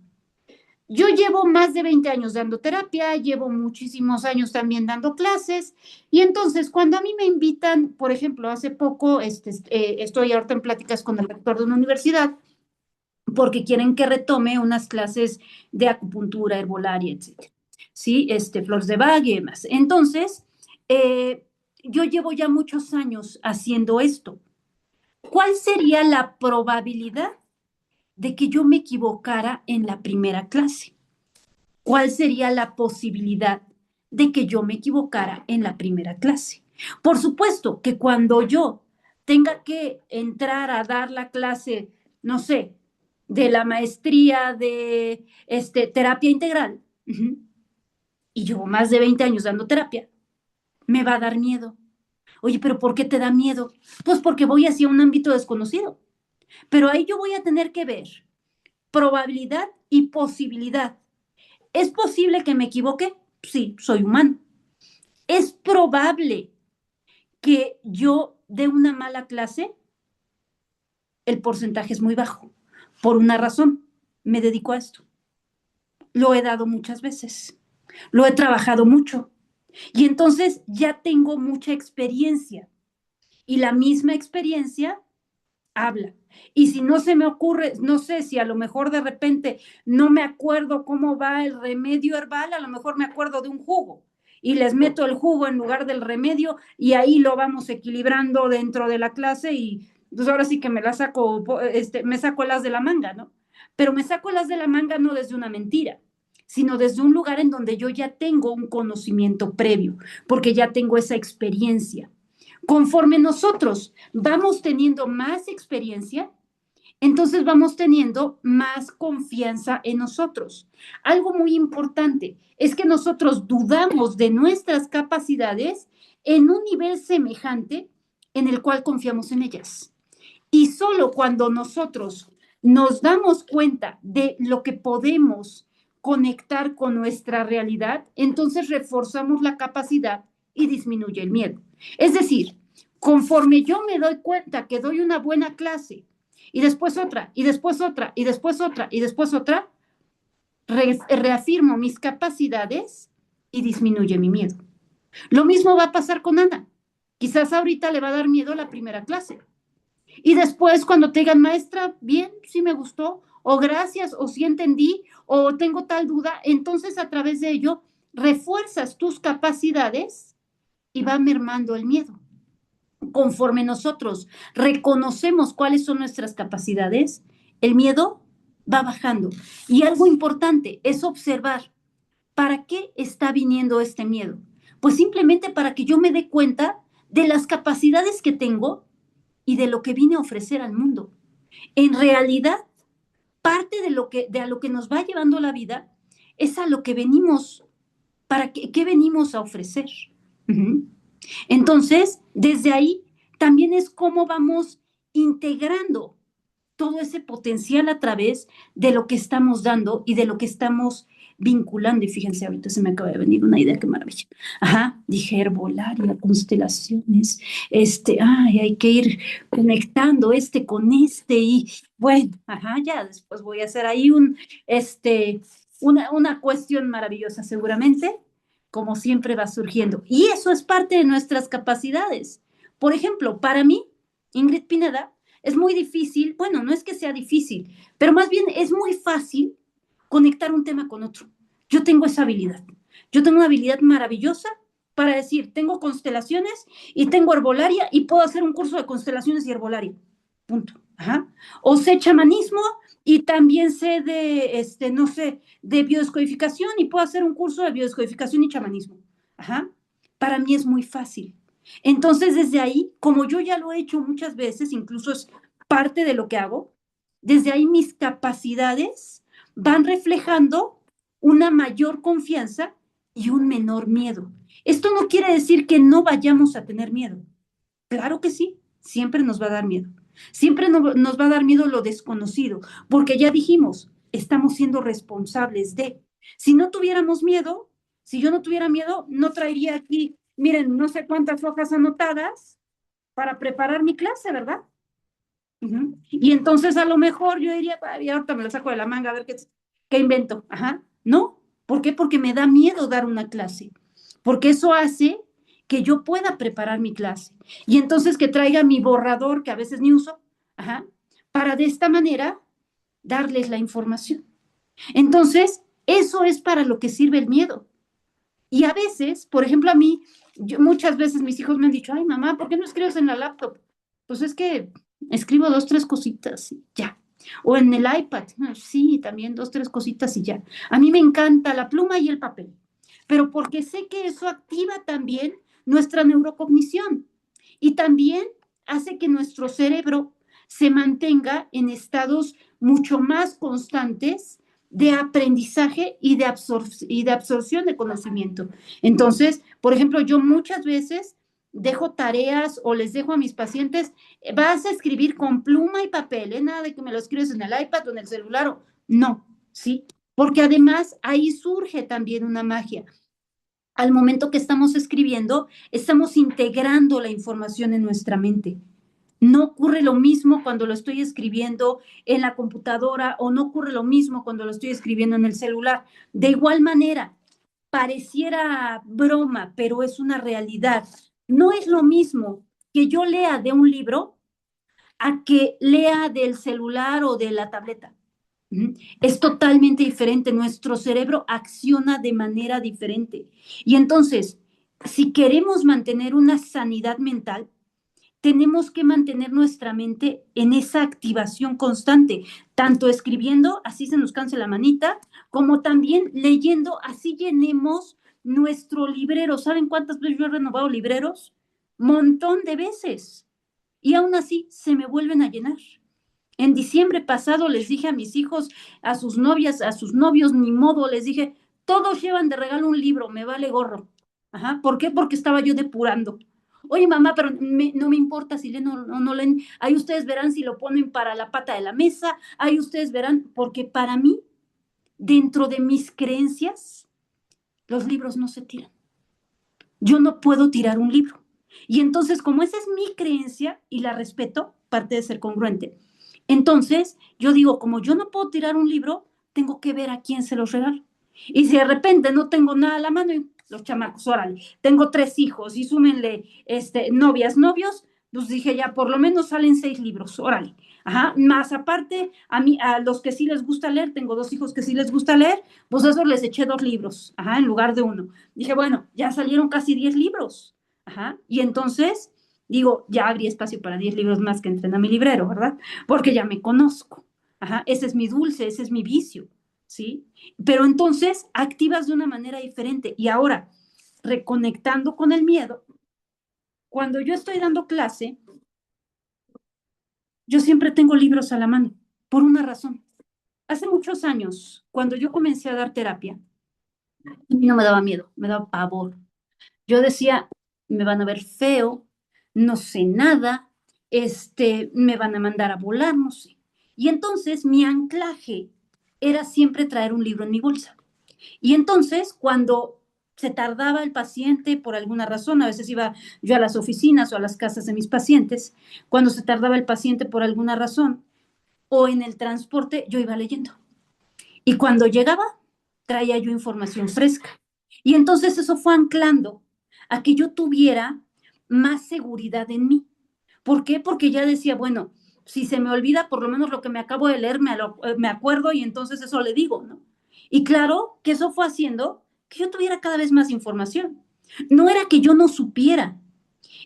Yo llevo más de 20 años dando terapia, llevo muchísimos años también dando clases, y entonces cuando a mí me invitan, por ejemplo, hace poco estoy ahorita en pláticas con el rector de una universidad porque quieren que retome unas clases de acupuntura, herbolaria, etcétera. Sí, flores de Bach y demás. Entonces, yo llevo ya muchos años haciendo esto. ¿Cuál sería la probabilidad de que yo me equivocara en la primera clase? ¿Cuál sería la posibilidad de que yo me equivocara en la primera clase? Por supuesto que cuando yo tenga que entrar a dar la clase, no sé, de la maestría de terapia integral, y llevo más de 20 años dando terapia, me va a dar miedo. Oye, pero ¿por qué te da miedo? Pues porque voy hacia un ámbito desconocido. Pero ahí yo voy a tener que ver probabilidad y posibilidad. ¿Es posible que me equivoque? Sí, soy humano. ¿Es probable que yo dé una mala clase? El porcentaje es muy bajo. Por una razón, me dedico a esto. Lo he dado muchas veces. Lo he trabajado mucho. Y entonces ya tengo mucha experiencia. Y la misma experiencia habla. Y si no se me ocurre, no sé si a lo mejor de repente no me acuerdo cómo va el remedio herbal, a lo mejor me acuerdo de un jugo y les meto el jugo en lugar del remedio y ahí lo vamos equilibrando dentro de la clase y pues ahora sí que me la saco, me saco las de la manga, ¿no? Pero me saco las de la manga no desde una mentira, sino desde un lugar en donde yo ya tengo un conocimiento previo, porque ya tengo esa experiencia. Conforme nosotros vamos teniendo más experiencia, entonces vamos teniendo más confianza en nosotros. Algo muy importante es que nosotros dudamos de nuestras capacidades en un nivel semejante en el cual confiamos en ellas. Y solo cuando nosotros nos damos cuenta de lo que podemos conectar con nuestra realidad, entonces reforzamos la capacidad y disminuye el miedo. Es decir, conforme yo me doy cuenta que doy una buena clase y después otra, y después otra, y después otra, y después otra, reafirmo mis capacidades y disminuye mi miedo. Lo mismo va a pasar con Ana. Quizás ahorita le va a dar miedo la primera clase. Y después cuando te digan, maestra, bien, sí me gustó, o gracias, o sí entendí, o tengo tal duda, entonces a través de ello refuerzas tus capacidades y va mermando el miedo. Conforme nosotros reconocemos cuáles son nuestras capacidades, el miedo va bajando. Y algo importante es observar, ¿para qué está viniendo este miedo? Pues simplemente para que yo me dé cuenta de las capacidades que tengo y de lo que vine a ofrecer al mundo. En realidad, parte de a lo que nos va llevando la vida es a lo que venimos, para qué venimos a ofrecer. Uh-huh. Entonces, desde ahí también es cómo vamos integrando todo ese potencial a través de lo que estamos dando y de lo que estamos vinculando. Y fíjense, ahorita se me acaba de venir una idea, qué maravilla. Ajá, dije herbolaria, constelaciones, hay que ir conectando con y bueno, ajá, ya después voy a hacer ahí una cuestión maravillosa seguramente, como siempre va surgiendo. Y eso es parte de nuestras capacidades. Por ejemplo, para mí, Ingrid Pineda, es muy difícil, bueno, no es que sea difícil, pero más bien es muy fácil conectar un tema con otro. Yo tengo esa habilidad. Yo tengo una habilidad maravillosa para decir, tengo constelaciones y tengo herbolaria y puedo hacer un curso de constelaciones y herbolaria. Punto. Ajá. O sé chamanismo y también sé no sé, de biodescodificación y puedo hacer un curso de biodescodificación y chamanismo. Ajá. Para mí es muy fácil. Entonces, desde ahí, como yo ya lo he hecho muchas veces, incluso es parte de lo que hago, desde ahí mis capacidades van reflejando una mayor confianza y un menor miedo. Esto no quiere decir que no vayamos a tener miedo. Claro que sí, siempre nos va a dar miedo. Siempre nos va a dar miedo lo desconocido, porque ya dijimos, estamos siendo responsables de. Si no tuviéramos miedo, si yo no tuviera miedo, no traería aquí, miren, no sé cuántas hojas anotadas para preparar mi clase, ¿verdad? Uh-huh. Y entonces a lo mejor yo diría, y ahorita me lo saco de la manga a ver qué invento. Ajá. No, ¿por qué? Porque me da miedo dar una clase, porque eso hace que yo pueda preparar mi clase. Y entonces que traiga mi borrador, que a veces ni uso, ajá, para de esta manera darles la información. Entonces, eso es para lo que sirve el miedo. Y a veces, por ejemplo, a mí, muchas veces mis hijos me han dicho, ay, mamá, ¿por qué no escribes en la laptop? Pues es que escribo 2, 3 cositas y ya. O en el iPad, sí, también 2, 3 cositas y ya. A mí me encanta la pluma y el papel, pero porque sé que eso activa también nuestra neurocognición y también hace que nuestro cerebro se mantenga en estados mucho más constantes de aprendizaje y de absorción de conocimiento. Entonces, por ejemplo, yo muchas veces dejo tareas o les dejo a mis pacientes, vas a escribir con pluma y papel, nada de que me lo escribes en el iPad o en el celular, no, ¿sí? Porque además ahí surge también una magia. Al momento que estamos escribiendo, estamos integrando la información en nuestra mente. No ocurre lo mismo cuando lo estoy escribiendo en la computadora o no ocurre lo mismo cuando lo estoy escribiendo en el celular. De igual manera, pareciera broma, pero es una realidad. No es lo mismo que yo lea de un libro a que lea del celular o de la tableta. Es totalmente diferente. Nuestro cerebro acciona de manera diferente. Y entonces, si queremos mantener una sanidad mental, tenemos que mantener nuestra mente en esa activación constante, tanto escribiendo, así se nos canse la manita, como también leyendo, así llenemos nuestro librero. ¿Saben cuántas veces yo he renovado libreros? Montón de veces. Y aún así se me vuelven a llenar. En diciembre pasado les dije a mis hijos, a sus novias, a sus novios, ni modo, les dije, todos llevan de regalo un libro, me vale gorro. Ajá. ¿Por qué? Porque estaba yo depurando. Oye, mamá, pero no me importa si leen o no leen. Ahí ustedes verán si lo ponen para la pata de la mesa. Ahí ustedes verán, porque para mí, dentro de mis creencias, los libros no se tiran. Yo no puedo tirar un libro. Y entonces, como esa es mi creencia y la respeto, parte de ser congruente, entonces yo digo, como yo no puedo tirar un libro, tengo que ver a quién se los regalo. Y si de repente no tengo nada a la mano, los chamacos, órale, tengo 3 hijos y súmenle novias, novios, pues dije ya, por lo menos salen 6 libros, órale. Ajá, más aparte, a mí, a los que sí les gusta leer, tengo 2 hijos que sí les gusta leer, pues eso les eché 2 libros, ajá, en lugar de 1. Dije, bueno, ya salieron casi 10 libros, ajá, y entonces, digo, ya abrí espacio para 10 libros más que entren a mi librero, ¿verdad? Porque ya me conozco, ajá, ese es mi dulce, ese es mi vicio, ¿sí? Pero entonces activas de una manera diferente. Y ahora, reconectando con el miedo, cuando yo estoy dando clase, yo siempre tengo libros a la mano, por una razón. Hace muchos años, cuando yo comencé a dar terapia, a mí no me daba miedo, me daba pavor. Yo decía, me van a ver feo, no sé nada, me van a mandar a volar, no sé. Y entonces mi anclaje era siempre traer un libro en mi bolsa. Y entonces, cuando se tardaba el paciente por alguna razón, a veces iba yo a las oficinas o a las casas de mis pacientes, cuando se tardaba el paciente por alguna razón o en el transporte, yo iba leyendo. Y cuando llegaba, traía yo información fresca. Y entonces eso fue anclando a que yo tuviera más seguridad en mí. ¿Por qué? Porque ya decía, bueno, si se me olvida, por lo menos lo que me acabo de leer me acuerdo y entonces eso le digo, ¿no? Y claro que eso fue haciendo que yo tuviera cada vez más información. No era que yo no supiera,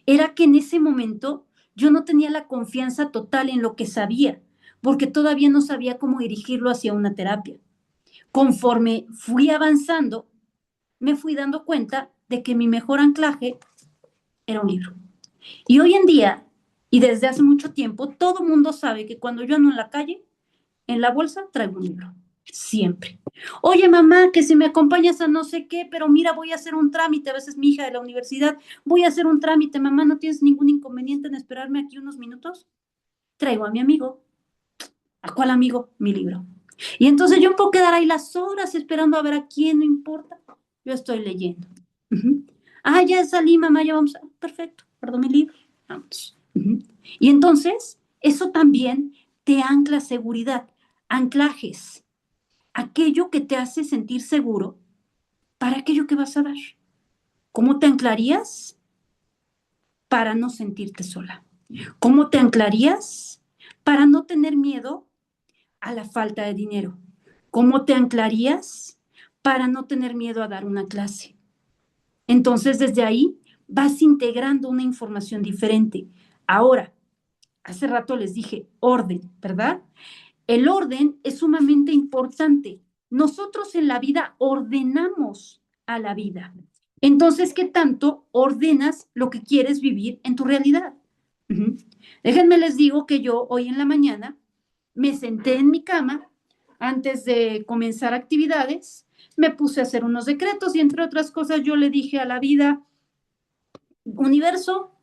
era que en ese momento yo no tenía la confianza total en lo que sabía, porque todavía no sabía cómo dirigirlo hacia una terapia. Conforme fui avanzando, me fui dando cuenta de que mi mejor anclaje era un libro. Y hoy en día, y desde hace mucho tiempo, todo mundo sabe que cuando yo ando en la calle, en la bolsa traigo un libro. Siempre. Oye, mamá, que si me acompañas a no sé qué, pero mira, voy a hacer un trámite, a veces mi hija de la universidad, voy a hacer un trámite, mamá, ¿no tienes ningún inconveniente en esperarme aquí unos minutos? Traigo a mi amigo. ¿A cuál amigo? Mi libro. Y entonces yo me puedo quedar ahí las horas esperando a ver a quién, no importa. Yo estoy leyendo. Uh-huh. Ah, ya salí, mamá, ya vamos. Perfecto, perdón mi libro. Vamos. Uh-huh. Y entonces, eso también te ancla seguridad, anclajes, aquello que te hace sentir seguro para aquello que vas a dar. ¿Cómo te anclarías? Para no sentirte sola. ¿Cómo te anclarías? Para no tener miedo a la falta de dinero. ¿Cómo te anclarías para no tener miedo a dar una clase? Entonces, desde ahí vas integrando una información diferente. Ahora, hace rato les dije orden, ¿verdad? El orden es sumamente importante. Nosotros en la vida ordenamos a la vida. Entonces, ¿qué tanto ordenas lo que quieres vivir en tu realidad? Uh-huh. Déjenme les digo que yo hoy en la mañana me senté en mi cama antes de comenzar actividades, me puse a hacer unos decretos y entre otras cosas yo le dije a la vida, universo,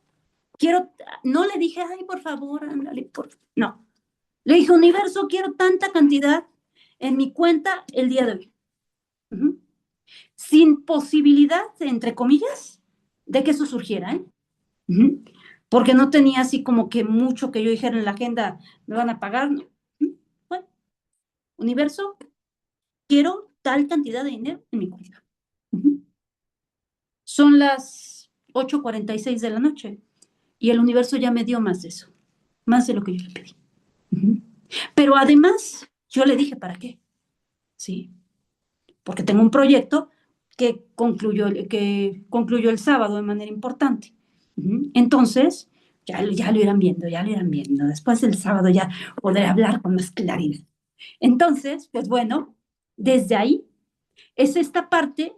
quiero, no le dije, ay, por favor, ándale, no. Le dije, universo, quiero tanta cantidad en mi cuenta el día de hoy. Uh-huh. Sin posibilidad, entre comillas, de que eso surgiera, ¿eh? Uh-huh. Porque no tenía así como que mucho que yo dijera en la agenda, me van a pagar, ¿no? Uh-huh. Bueno, universo, quiero tal cantidad de dinero en mi cuenta. Uh-huh. Son las 8:46 de la noche y el universo ya me dio más de eso. más de lo que yo le pedí. Pero además, yo le dije, ¿para qué? ¿Sí? Porque tengo un proyecto que concluyó el sábado de manera importante. Entonces, ya lo irán viendo, ya lo irán viendo. Después del sábado ya podré hablar con más claridad. Entonces, pues bueno, desde ahí es esta parte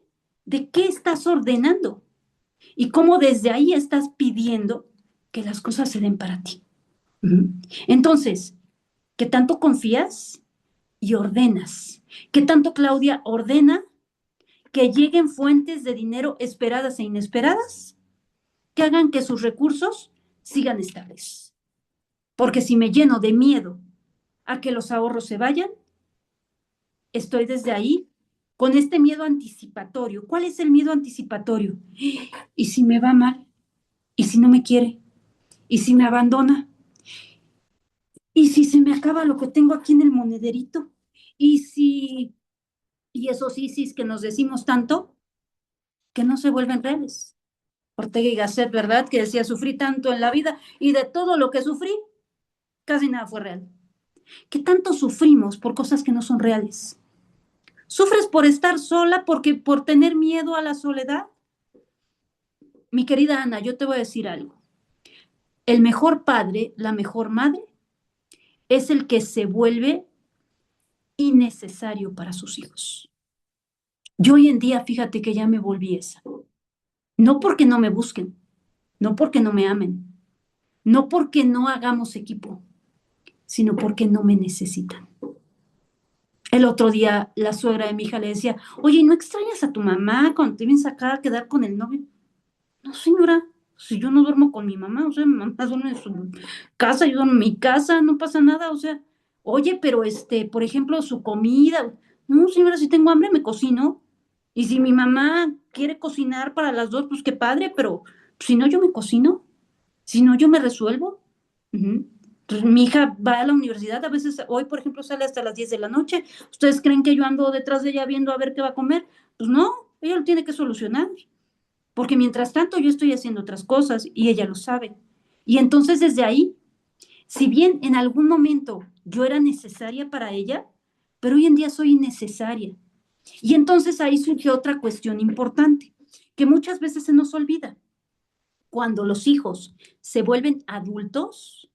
de qué estás ordenando y cómo desde ahí estás pidiendo que las cosas se den para ti. Entonces, ¿qué tanto confías y ordenas? ¿Qué tanto, Claudia, ordena que lleguen fuentes de dinero esperadas e inesperadas que hagan que sus recursos sigan estables? Porque si me lleno de miedo a que los ahorros se vayan, estoy desde ahí con este miedo anticipatorio. ¿Cuál es el miedo anticipatorio? ¿Y si me va mal? ¿Y si no me quiere? ¿Y si me abandona? ¿Y si se me acaba lo que tengo aquí en el monederito? ¿Y si... y esos ISIS que nos decimos tanto, que no se vuelven reales? Ortega y Gasset, ¿verdad? Que decía, sufrí tanto en la vida y de todo lo que sufrí, casi nada fue real. ¿Qué tanto sufrimos por cosas que no son reales? ¿Sufres por estar sola, por tener miedo a la soledad? Mi querida Ana, yo te voy a decir algo. El mejor padre, la mejor madre, es el que se vuelve innecesario para sus hijos. Yo hoy en día, fíjate que ya me volví esa. No porque no me busquen, no porque no me amen, no porque no hagamos equipo, sino porque no me necesitan. El otro día la suegra de mi hija le decía, oye, ¿no extrañas a tu mamá cuando te vienes acá a quedar con el novio? No, señora, si yo no duermo con mi mamá, o sea, mi mamá duerme en su casa, yo duermo en mi casa, no pasa nada, o sea, oye, pero por ejemplo, su comida, no, señora, si tengo hambre me cocino, y si mi mamá quiere cocinar para las dos, pues qué padre, pero si no, yo me cocino, si no, yo me resuelvo. Pues, mi hija va a la universidad, a veces, hoy, por ejemplo, sale hasta las 10 de la noche, ¿ustedes creen que yo ando detrás de ella viendo a ver qué va a comer? Pues no, ella lo tiene que solucionar. Porque mientras tanto yo estoy haciendo otras cosas y ella lo sabe. Y entonces desde ahí, si bien en algún momento yo era necesaria para ella, pero hoy en día soy innecesaria. Y entonces ahí surge otra cuestión importante, que muchas veces se nos olvida. Cuando los hijos se vuelven adultos,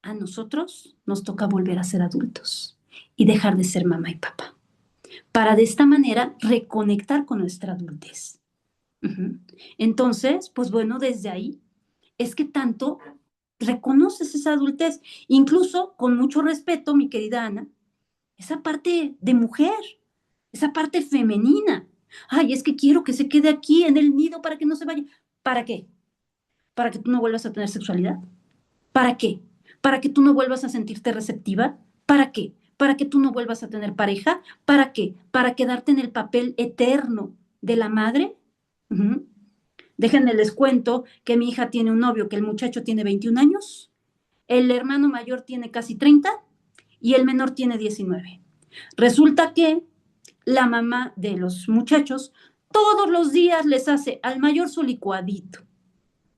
a nosotros nos toca volver a ser adultos y dejar de ser mamá y papá, para de esta manera reconectar con nuestra adultez. Entonces, pues bueno, desde ahí es que tanto reconoces esa adultez, incluso con mucho respeto, mi querida Ana, esa parte de mujer, esa parte femenina. Ay, es que quiero que se quede aquí en el nido para que no se vaya. ¿Para qué? ¿Para que tú no vuelvas a tener sexualidad? ¿Para qué? ¿Para que tú no vuelvas a sentirte receptiva? ¿Para qué? ¿Para que tú no vuelvas a tener pareja? ¿Para qué? ¿Para quedarte en el papel eterno de la madre? Déjenme les cuento que mi hija tiene un novio, que el muchacho tiene 21 años, el hermano mayor tiene casi 30 y el menor tiene 19. Resulta que la mamá de los muchachos todos los días les hace al mayor su licuadito,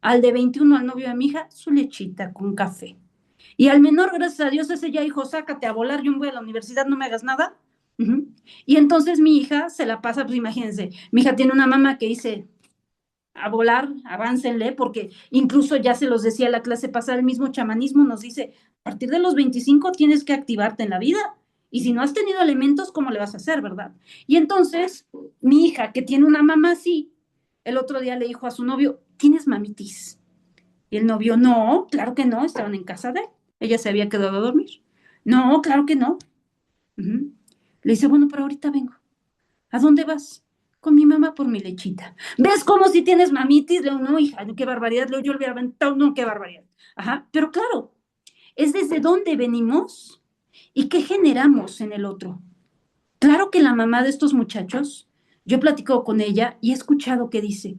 al de 21, al novio de mi hija, su lechita con café. Y al menor, gracias a Dios, ese ya hijo, sácate a volar, yo me voy a la universidad, no me hagas nada. Y entonces mi hija se la pasa, pues imagínense, mi hija tiene una mamá que dice, a volar, aváncenle, porque incluso ya se los decía la clase pasada, el mismo chamanismo nos dice, a partir de los 25 tienes que activarte en la vida, y si no has tenido elementos, ¿cómo le vas a hacer, verdad? Y entonces, mi hija, que tiene una mamá así, el otro día le dijo a su novio, ¿tienes mamitis? Y el novio, no, claro que no, estaban en casa de él, ella se había quedado a dormir. No, claro que no. Le dice, bueno, pero ahorita vengo. ¿A dónde vas? Con mi mamá por mi lechita. ¿Ves cómo si tienes mamitis? Le digo, no, hija, qué barbaridad. Le digo, yo le hubiera aventado, no, qué barbaridad. Ajá, pero claro, es desde dónde venimos y qué generamos en el otro. Claro que la mamá de estos muchachos, yo he platicado con ella y he escuchado que dice,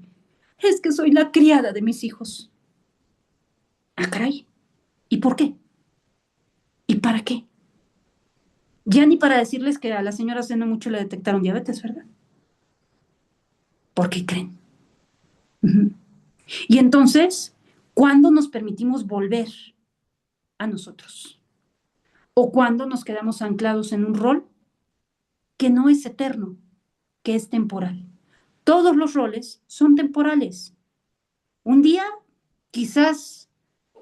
es que soy la criada de mis hijos. Ah, caray. ¿Y por qué? ¿Y para qué? Ya ni para decirles que a la señora hace no mucho le detectaron diabetes, ¿verdad? ¿Por qué creen? Y entonces, ¿cuándo nos permitimos volver a nosotros. O cuando nos quedamos anclados en un rol que no es eterno, que es temporal. Todos los roles son temporales. Un día, quizás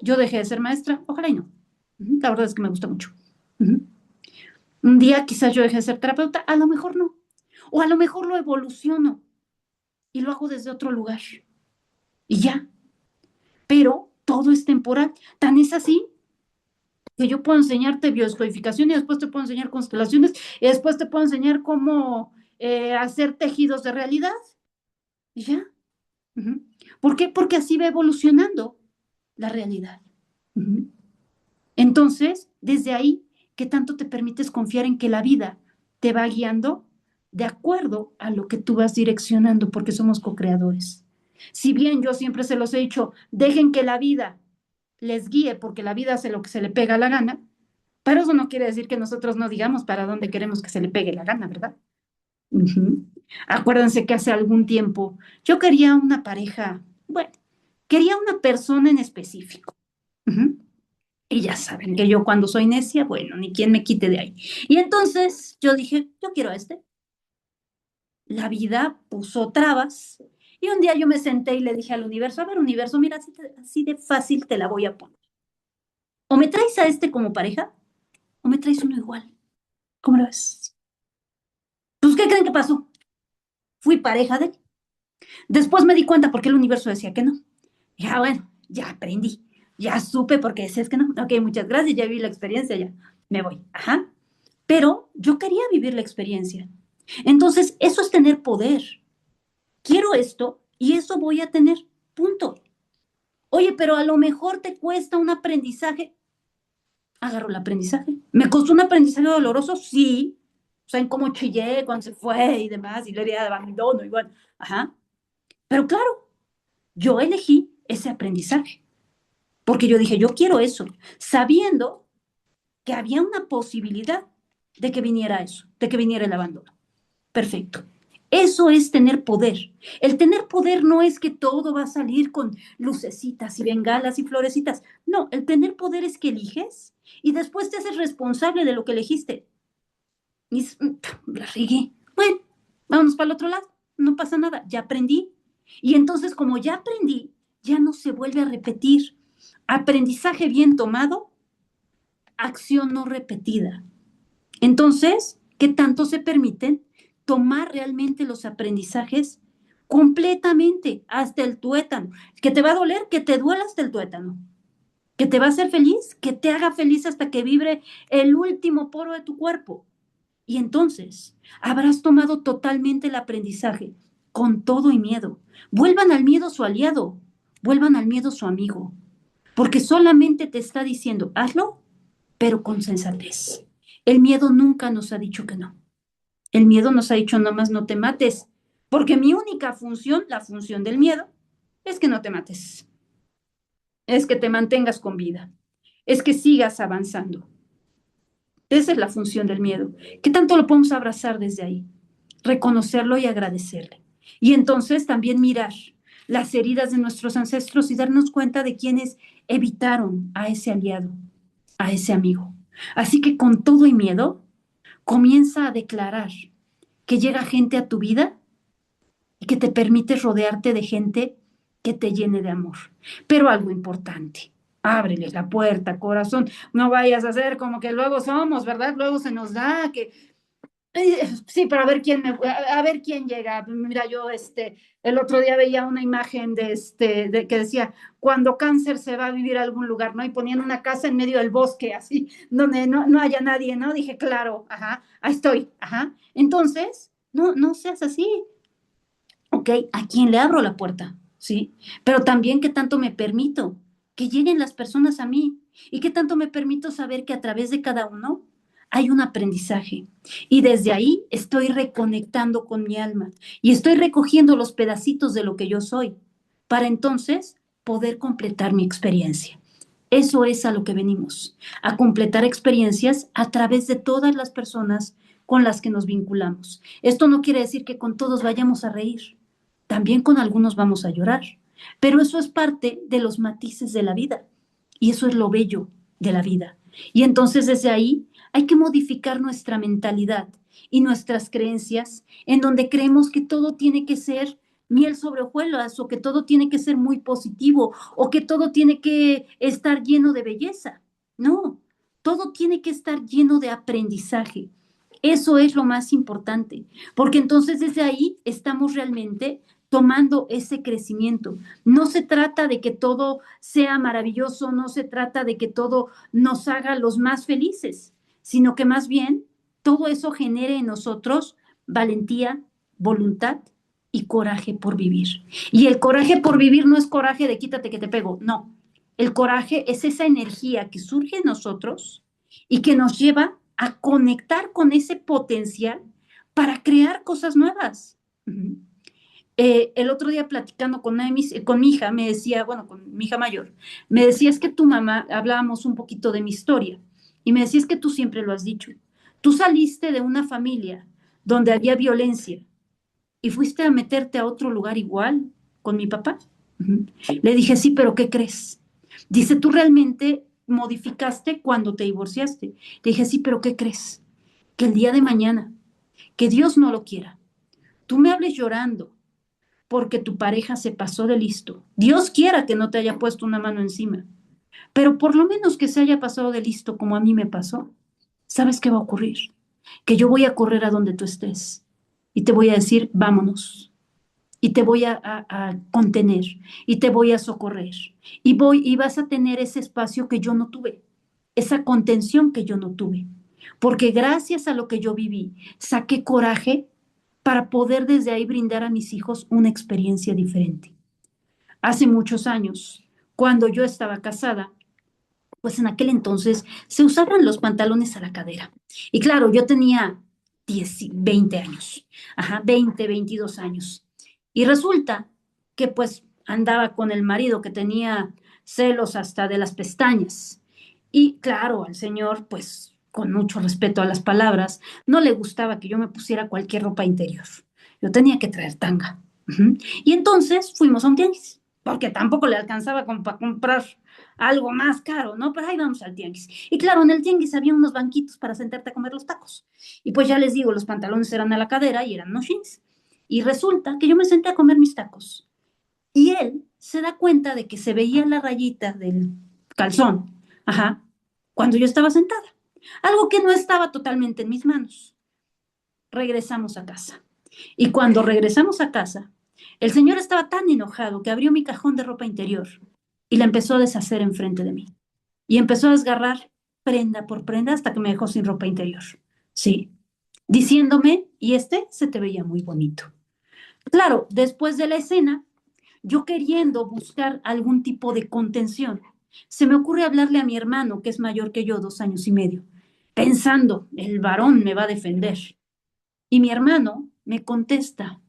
yo dejé de ser maestra, ojalá y no. La verdad es que me gusta mucho. Un día quizás yo dejé de ser terapeuta, a lo mejor no. O a lo mejor lo evoluciono y lo hago desde otro lugar. Y ya. Pero todo es temporal. Tan es así que yo puedo enseñarte biodescodificación y después te puedo enseñar constelaciones y después te puedo enseñar cómo hacer tejidos de realidad. Y ya. ¿Por qué? Porque así va evolucionando la realidad. Entonces, desde ahí, ¿qué tanto te permites confiar en que la vida te va guiando de acuerdo a lo que tú vas direccionando? Porque somos co-creadores. Si bien yo siempre se los he dicho, dejen que la vida les guíe porque la vida hace lo que se le pega la gana, pero eso no quiere decir que nosotros no digamos para dónde queremos que se le pegue la gana, ¿verdad? Acuérdense que hace algún tiempo yo quería una pareja, bueno, quería una persona en específico. Y ya saben que yo cuando soy necia, bueno, ni quien me quite de ahí. Y entonces yo dije, yo quiero a este. La vida puso trabas y un día yo me senté y le dije al universo, a ver, universo, mira, así de fácil te la voy a poner. O me traes a este como pareja o me traes uno igual. ¿Cómo lo ves? Pues, ¿qué creen que pasó? Fui pareja de él. Después me di cuenta porque el universo decía que no. Ya, bueno, ya aprendí. Ya supe porque decías que no. Ok, muchas gracias, ya viví la experiencia, ya me voy. Ajá. Pero yo quería vivir la experiencia. Entonces, eso es tener poder. Quiero esto y eso voy a tener. Punto. Oye, pero a lo mejor te cuesta un aprendizaje. Agarro el aprendizaje. ¿Me costó un aprendizaje doloroso? Sí. ¿Saben cómo chillé cuando se fue y demás? Y le di de abandono, igual. Ajá. Pero claro, yo elegí ese aprendizaje. Porque yo dije, yo quiero eso, sabiendo que había una posibilidad de que viniera eso, de que viniera el abandono. Perfecto. Eso es tener poder. El tener poder no es que todo va a salir con lucecitas y bengalas y florecitas. No, el tener poder es que eliges y después te haces responsable de lo que elegiste. Y la regué. Bueno, vámonos para el otro lado. No pasa nada, ya aprendí. Y entonces, como ya aprendí, ya no se vuelve a repetir. Aprendizaje bien tomado, acción no repetida. Entonces, ¿qué tanto se permiten tomar realmente los aprendizajes completamente hasta el tuétano? Que te va a doler, que te duela hasta el tuétano. Que te va a hacer feliz, que te haga feliz hasta que vibre el último poro de tu cuerpo. Y entonces habrás tomado totalmente el aprendizaje con todo y miedo. Vuelvan al miedo su aliado, vuelvan al miedo su amigo, porque solamente te está diciendo, hazlo, pero con sensatez. El miedo nunca nos ha dicho que no. El miedo nos ha dicho nomás no te mates, porque mi única función, la función del miedo, es que no te mates, es que te mantengas con vida, es que sigas avanzando. Esa es la función del miedo. ¿Qué tanto lo podemos abrazar desde ahí? Reconocerlo y agradecerle. Y entonces también mirar las heridas de nuestros ancestros y darnos cuenta de quienes evitaron a ese aliado, a ese amigo. Así que con todo y miedo, comienza a declarar que llega gente a tu vida y que te permite rodearte de gente que te llene de amor. Pero algo importante, ábreles la puerta, corazón, no vayas a hacer como que luego somos, ¿verdad? Luego se nos da que sí, pero a ver quién llega. Mira, yo el otro día veía una imagen de que decía, cuando cáncer se va a vivir a algún lugar, ¿no? Y ponían una casa en medio del bosque, así, donde no haya nadie, ¿no? Dije, claro, ajá, ahí estoy, ajá. Entonces, no seas así. Ok, ¿a quién le abro la puerta? ¿Sí? Pero también qué tanto me permito que lleguen las personas a mí y qué tanto me permito saber que a través de cada uno hay un aprendizaje. Y desde ahí estoy reconectando con mi alma y estoy recogiendo los pedacitos de lo que yo soy para entonces poder completar mi experiencia. Eso es a lo que venimos, a completar experiencias a través de todas las personas con las que nos vinculamos. Esto no quiere decir que con todos vayamos a reír, también con algunos vamos a llorar, pero eso es parte de los matices de la vida y eso es lo bello, de la vida. Y entonces desde ahí hay que modificar nuestra mentalidad y nuestras creencias en donde creemos que todo tiene que ser miel sobre hojuelas o que todo tiene que ser muy positivo o que todo tiene que estar lleno de belleza. No, todo tiene que estar lleno de aprendizaje. Eso es lo más importante, porque entonces desde ahí estamos realmente tomando ese crecimiento. No se trata de que todo sea maravilloso, no se trata de que todo nos haga los más felices, sino que más bien todo eso genere en nosotros valentía, voluntad y coraje por vivir. Y el coraje por vivir no es coraje de quítate que te pego, no. El coraje es esa energía que surge en nosotros y que nos lleva a conectar con ese potencial para crear cosas nuevas. El otro día platicando con mi hija, me decía, bueno, con mi hija mayor, me decía, es que tu mamá, hablábamos un poquito de mi historia, y me decía, es que tú siempre lo has dicho, tú saliste de una familia donde había violencia y fuiste a meterte a otro lugar igual con mi papá. Le dije, sí, pero ¿qué crees? Dice, tú realmente modificaste cuando te divorciaste. Le dije, sí, pero ¿qué crees? Que el día de mañana, que Dios no lo quiera, tú me hables llorando porque tu pareja se pasó de listo. Dios quiera que no te haya puesto una mano encima, pero por lo menos que se haya pasado de listo como a mí me pasó. ¿Sabes qué va a ocurrir? Que yo voy a correr a donde tú estés y te voy a decir, vámonos. Y te voy a contener y te voy a socorrer. Y vas a tener ese espacio que yo no tuve, esa contención que yo no tuve. Porque gracias a lo que yo viví, saqué coraje para poder desde ahí brindar a mis hijos una experiencia diferente. Hace muchos años, cuando yo estaba casada, pues en aquel entonces se usaban los pantalones a la cadera. Y claro, yo tenía 20 años, 20, 22 años. Y resulta que pues andaba con el marido que tenía celos hasta de las pestañas. Y claro, al señor, pues con mucho respeto a las palabras, no le gustaba que yo me pusiera cualquier ropa interior. Yo tenía que traer tanga. Y entonces fuimos a un tianguis, porque tampoco le alcanzaba para comprar algo más caro, ¿no? Pero ahí vamos al tianguis. Y claro, en el tianguis había unos banquitos para sentarte a comer los tacos. Y pues ya les digo, los pantalones eran a la cadera y eran no jeans. Y resulta que yo me senté a comer mis tacos. Y él se da cuenta de que se veía la rayita del calzón, cuando yo estaba sentada. Algo que no estaba totalmente en mis manos. Regresamos a casa. Y cuando regresamos a casa, el señor estaba tan enojado que abrió mi cajón de ropa interior y la empezó a deshacer enfrente de mí. Y empezó a desgarrar prenda por prenda hasta que me dejó sin ropa interior. Sí, diciéndome, y este se te veía muy bonito. Claro, después de la escena, yo queriendo buscar algún tipo de contención, se me ocurre hablarle a mi hermano, que es mayor que yo, 2 años y medio, pensando, el varón me va a defender. Y mi hermano me contesta,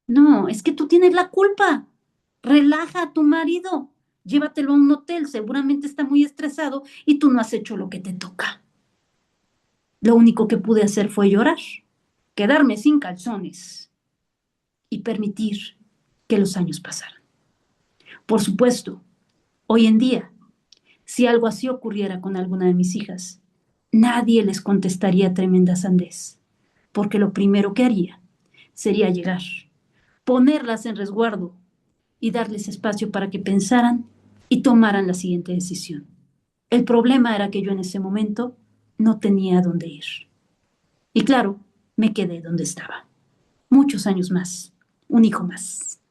no, es que tú tienes la culpa. Relaja a tu marido, llévatelo a un hotel, seguramente está muy estresado y tú no has hecho lo que te toca. Lo único que pude hacer fue llorar, quedarme sin calzones y permitir que los años pasaran. Por supuesto, hoy en día, si algo así ocurriera con alguna de mis hijas, nadie les contestaría tremenda sandez, porque lo primero que haría sería llegar, ponerlas en resguardo y darles espacio para que pensaran y tomaran la siguiente decisión. El problema era que yo en ese momento no tenía a dónde ir. Y claro, me quedé donde estaba. Muchos años más, un hijo más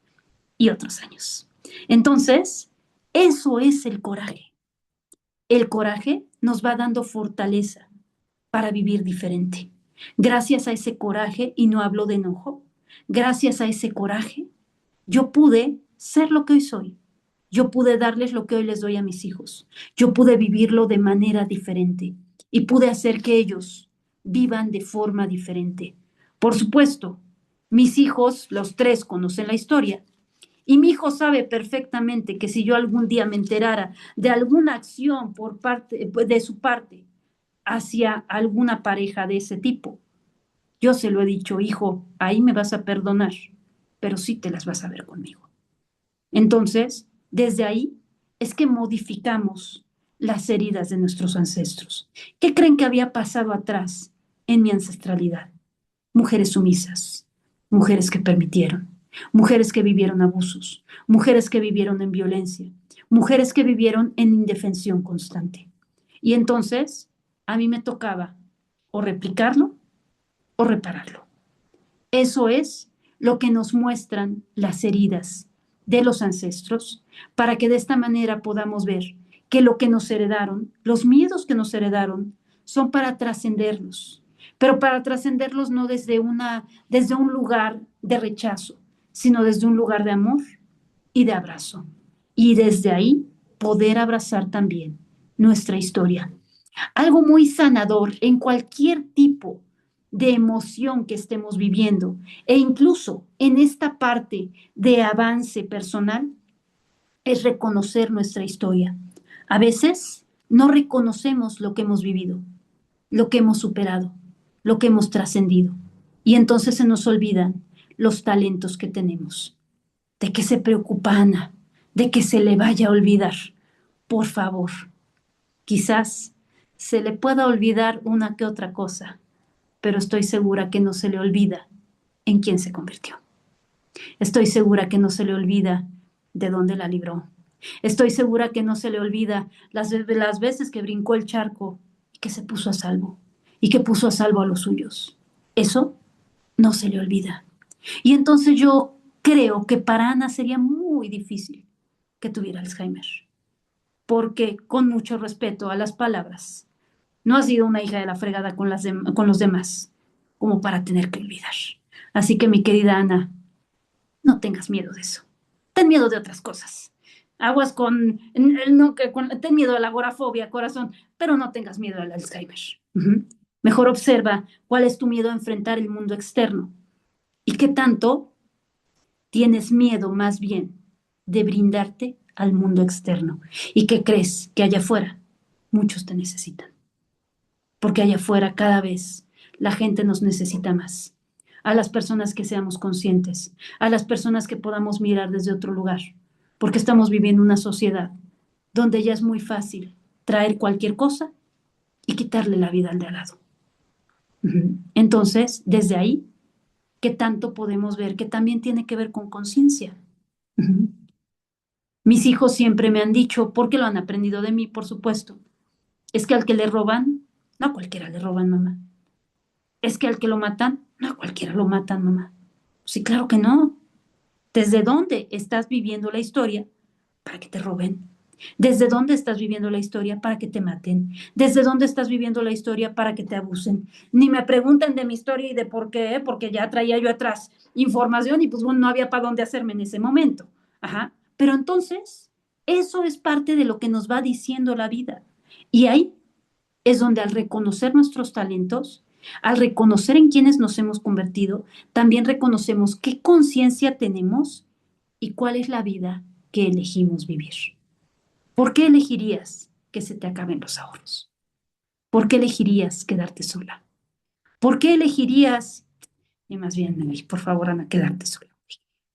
y otros años. Entonces, eso es el coraje. El coraje nos va dando fortaleza para vivir diferente. Gracias a ese coraje, y no hablo de enojo, gracias a ese coraje, yo pude ser lo que hoy soy. Yo pude darles lo que hoy les doy a mis hijos. Yo pude vivirlo de manera diferente y pude hacer que ellos vivan de forma diferente. Por supuesto, mis hijos, los tres, conocen la historia y mi hijo sabe perfectamente que si yo algún día me enterara de alguna acción por parte de su parte hacia alguna pareja de ese tipo, yo se lo he dicho, hijo, ahí me vas a perdonar, pero sí te las vas a ver conmigo. Entonces, desde ahí es que modificamos las heridas de nuestros ancestros? ¿Qué creen que había pasado atrás en mi ancestralidad? Mujeres sumisas, mujeres que permitieron, mujeres que vivieron abusos, mujeres que vivieron en violencia, mujeres que vivieron en indefensión constante. Y entonces a mí me tocaba o replicarlo o repararlo. Eso es lo que nos muestran las heridas de los ancestros, para que de esta manera podamos ver que lo que nos heredaron, los miedos que nos heredaron, son para trascenderlos, pero para trascenderlos no desde un lugar de rechazo, sino desde un lugar de amor y de abrazo. Y desde ahí poder abrazar también nuestra historia. Algo muy sanador en cualquier tipo de emoción que estemos viviendo e incluso en esta parte de avance personal es reconocer nuestra historia. A veces no reconocemos lo que hemos vivido, lo que hemos superado, lo que hemos trascendido, y entonces se nos olvidan los talentos que tenemos. ¿De qué se preocupa Ana? ¿De que se le vaya a olvidar? Por favor, quizás se le pueda olvidar una que otra cosa, pero estoy segura que no se le olvida en quién se convirtió. Estoy segura que no se le olvida de dónde la libró. Estoy segura que no se le olvida las veces que brincó el charco y que se puso a salvo y que puso a salvo a los suyos. Eso no se le olvida. Y entonces yo creo que para Ana sería muy difícil que tuviera Alzheimer, porque con mucho respeto a las palabras, no ha sido una hija de la fregada con los demás, como para tener que olvidar. Así que mi querida Ana, no tengas miedo de eso. Ten miedo de otras cosas. Aguas ten miedo a la agorafobia, corazón, pero no tengas miedo al Alzheimer. Mejor observa cuál es tu miedo a enfrentar el mundo externo y qué tanto tienes miedo más bien de brindarte al mundo externo y que crees que allá afuera muchos te necesitan. Porque allá afuera cada vez la gente nos necesita más. A las personas que seamos conscientes, a las personas que podamos mirar desde otro lugar, porque estamos viviendo una sociedad donde ya es muy fácil traer cualquier cosa y quitarle la vida al de al lado. Entonces, desde ahí, ¿qué tanto podemos ver que también tiene que ver con conciencia? Mis hijos siempre me han dicho, porque lo han aprendido de mí, por supuesto, es que al que le roban, no a cualquiera le roban, mamá. Es que al que lo matan, no a cualquiera lo matan, mamá. Sí, claro que no. ¿Desde dónde estás viviendo la historia para que te roben? ¿Desde dónde estás viviendo la historia para que te maten? ¿Desde dónde estás viviendo la historia para que te abusen? Ni me pregunten de mi historia y de por qué, porque ya traía yo atrás información y pues bueno, no había para dónde hacerme en ese momento. Ajá. Pero entonces, eso es parte de lo que nos va diciendo la vida. Y ahí es donde al reconocer nuestros talentos, al reconocer en quienes nos hemos convertido, también reconocemos qué conciencia tenemos y cuál es la vida que elegimos vivir. ¿Por qué elegirías que se te acaben los ahorros? ¿Por qué elegirías quedarte sola? ¿Por qué elegirías, y más bien, por favor, Ana, quedarte sola?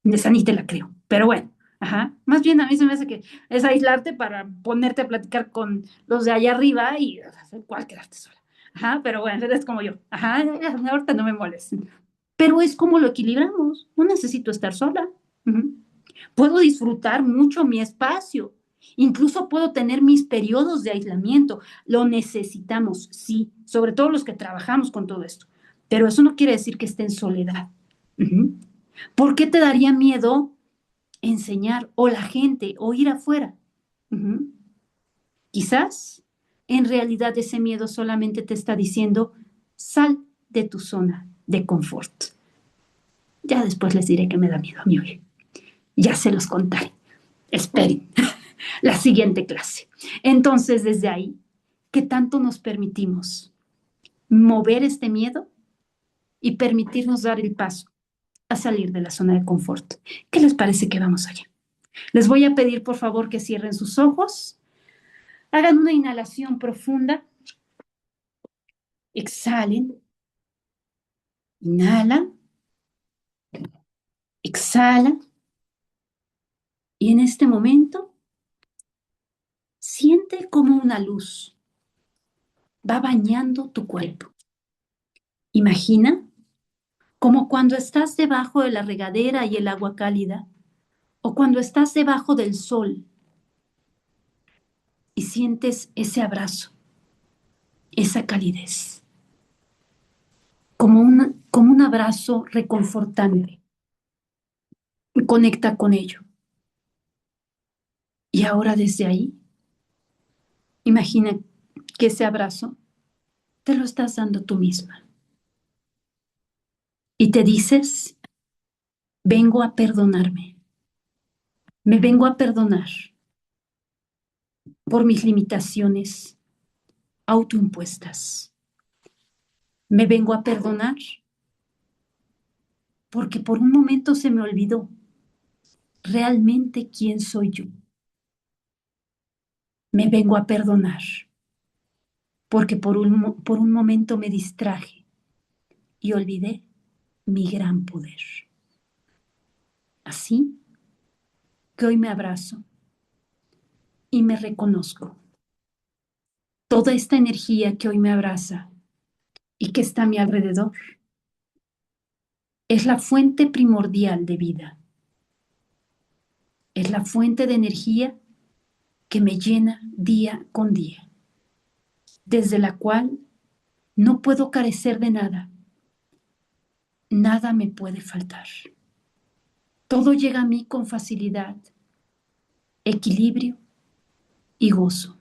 Esa ni te la creo, pero bueno, ajá. Más bien a mí se me hace que es aislarte para ponerte a platicar con los de allá arriba y cuál quedarte sola. Ajá, pero bueno, eres como yo. Ajá, ahorita no me molesten. Pero es como lo equilibramos. No necesito estar sola. Puedo disfrutar mucho mi espacio. Incluso puedo tener mis periodos de aislamiento. Lo necesitamos, sí, sobre todo los que trabajamos con todo esto. Pero eso no quiere decir que esté en soledad. ¿Por qué te daría miedo enseñar o la gente o ir afuera? Quizás en realidad ese miedo solamente te está diciendo, sal de tu zona de confort. Ya después les diré que me da miedo a mí hoy. Ya se los contaré. Esperen la siguiente clase. Entonces, desde ahí, ¿qué tanto nos permitimos mover este miedo y permitirnos dar el paso a salir de la zona de confort? ¿Qué les parece que vamos allá? Les voy a pedir, por favor, que cierren sus ojos, hagan una inhalación profunda, exhalen, inhala, exhala, y en este momento Siente como una luz va bañando tu cuerpo. Imagina como cuando estás debajo de la regadera y el agua cálida, o cuando estás debajo del sol y sientes ese abrazo, esa calidez, como un abrazo reconfortante. Y conecta con ello. Y ahora desde ahí, imagina que ese abrazo te lo estás dando tú misma. Y te dices, vengo a perdonarme. Me vengo a perdonar por mis limitaciones autoimpuestas. Me vengo a perdonar porque por un momento se me olvidó realmente quién soy yo. Me vengo a perdonar porque por un momento me distraje y olvidé mi gran poder. Así que hoy me abrazo y me reconozco. Toda esta energía que hoy me abraza y que está a mi alrededor es la fuente primordial de vida. Es la fuente de energía que me llena día con día, desde la cual no puedo carecer de nada. Nada me puede faltar. Todo llega a mí con facilidad, equilibrio y gozo.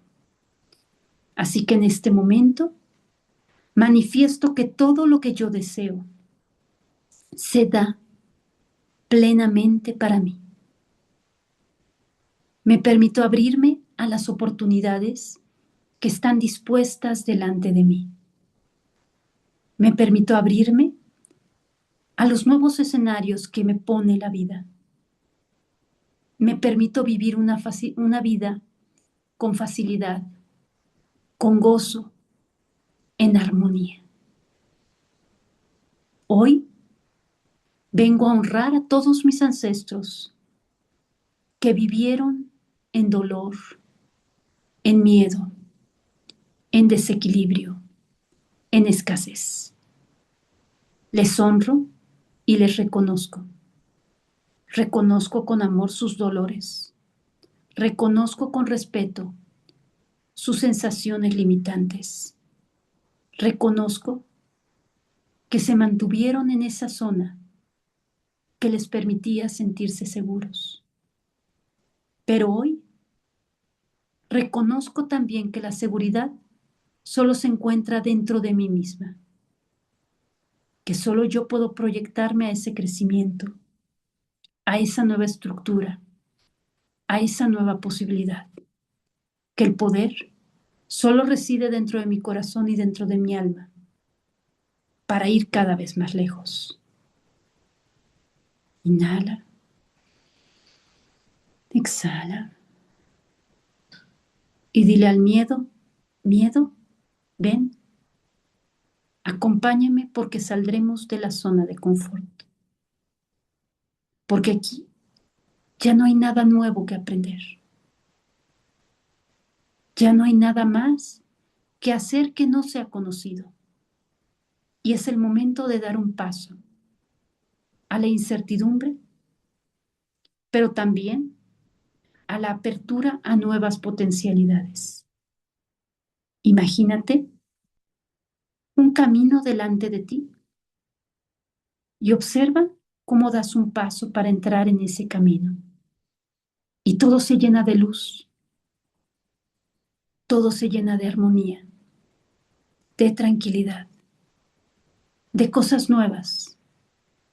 Así que en este momento manifiesto que todo lo que yo deseo se da plenamente para mí. Me permito abrirme a las oportunidades que están dispuestas delante de mí. Me permito abrirme a los nuevos escenarios que me pone la vida. Me permito vivir una vida con facilidad, con gozo, en armonía. Hoy vengo a honrar a todos mis ancestros que vivieron en dolor, en miedo, en desequilibrio, en escasez. Les honro y les reconozco. Reconozco con amor sus dolores. Reconozco con respeto sus sensaciones limitantes. Reconozco que se mantuvieron en esa zona que les permitía sentirse seguros. Pero hoy reconozco también que la seguridad solo se encuentra dentro de mí misma, que solo yo puedo proyectarme a ese crecimiento, a esa nueva estructura, a esa nueva posibilidad, que el poder solo reside dentro de mi corazón y dentro de mi alma, para ir cada vez más lejos. Inhala, exhala, y dile al miedo, miedo, ven, acompáñame porque saldremos de la zona de confort. Porque aquí ya no hay nada nuevo que aprender. Ya no hay nada más que hacer que no sea conocido. Y es el momento de dar un paso a la incertidumbre, pero también a la apertura a nuevas potencialidades. Imagínate un camino delante de ti y observa cómo das un paso para entrar en ese camino. Y todo se llena de luz, todo se llena de armonía, de tranquilidad, de cosas nuevas,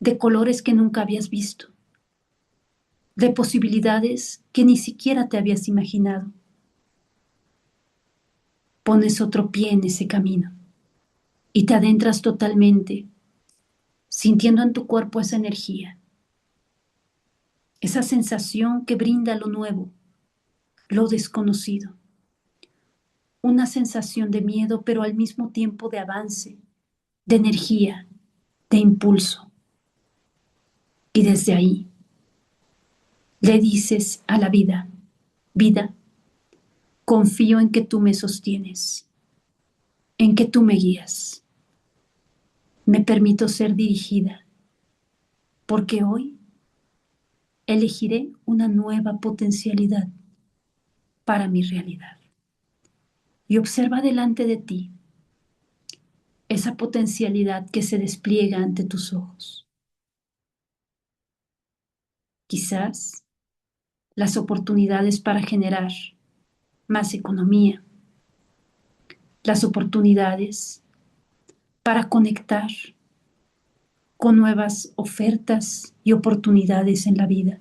de colores que nunca habías visto, de posibilidades que ni siquiera te habías imaginado. Pones otro pie en ese camino y te adentras totalmente, sintiendo en tu cuerpo esa energía, esa sensación que brinda lo nuevo, lo desconocido, una sensación de miedo, pero al mismo tiempo de avance, de energía, de impulso. Y desde ahí le dices a la vida, vida, Confío en que tú me sostienes, en que tú me guías. Me permito ser dirigida, porque hoy elegiré una nueva potencialidad para mi realidad. Y observa delante de ti esa potencialidad que se despliega ante tus ojos. Quizás las oportunidades para generar más economía, las oportunidades para conectar con nuevas ofertas y oportunidades en la vida.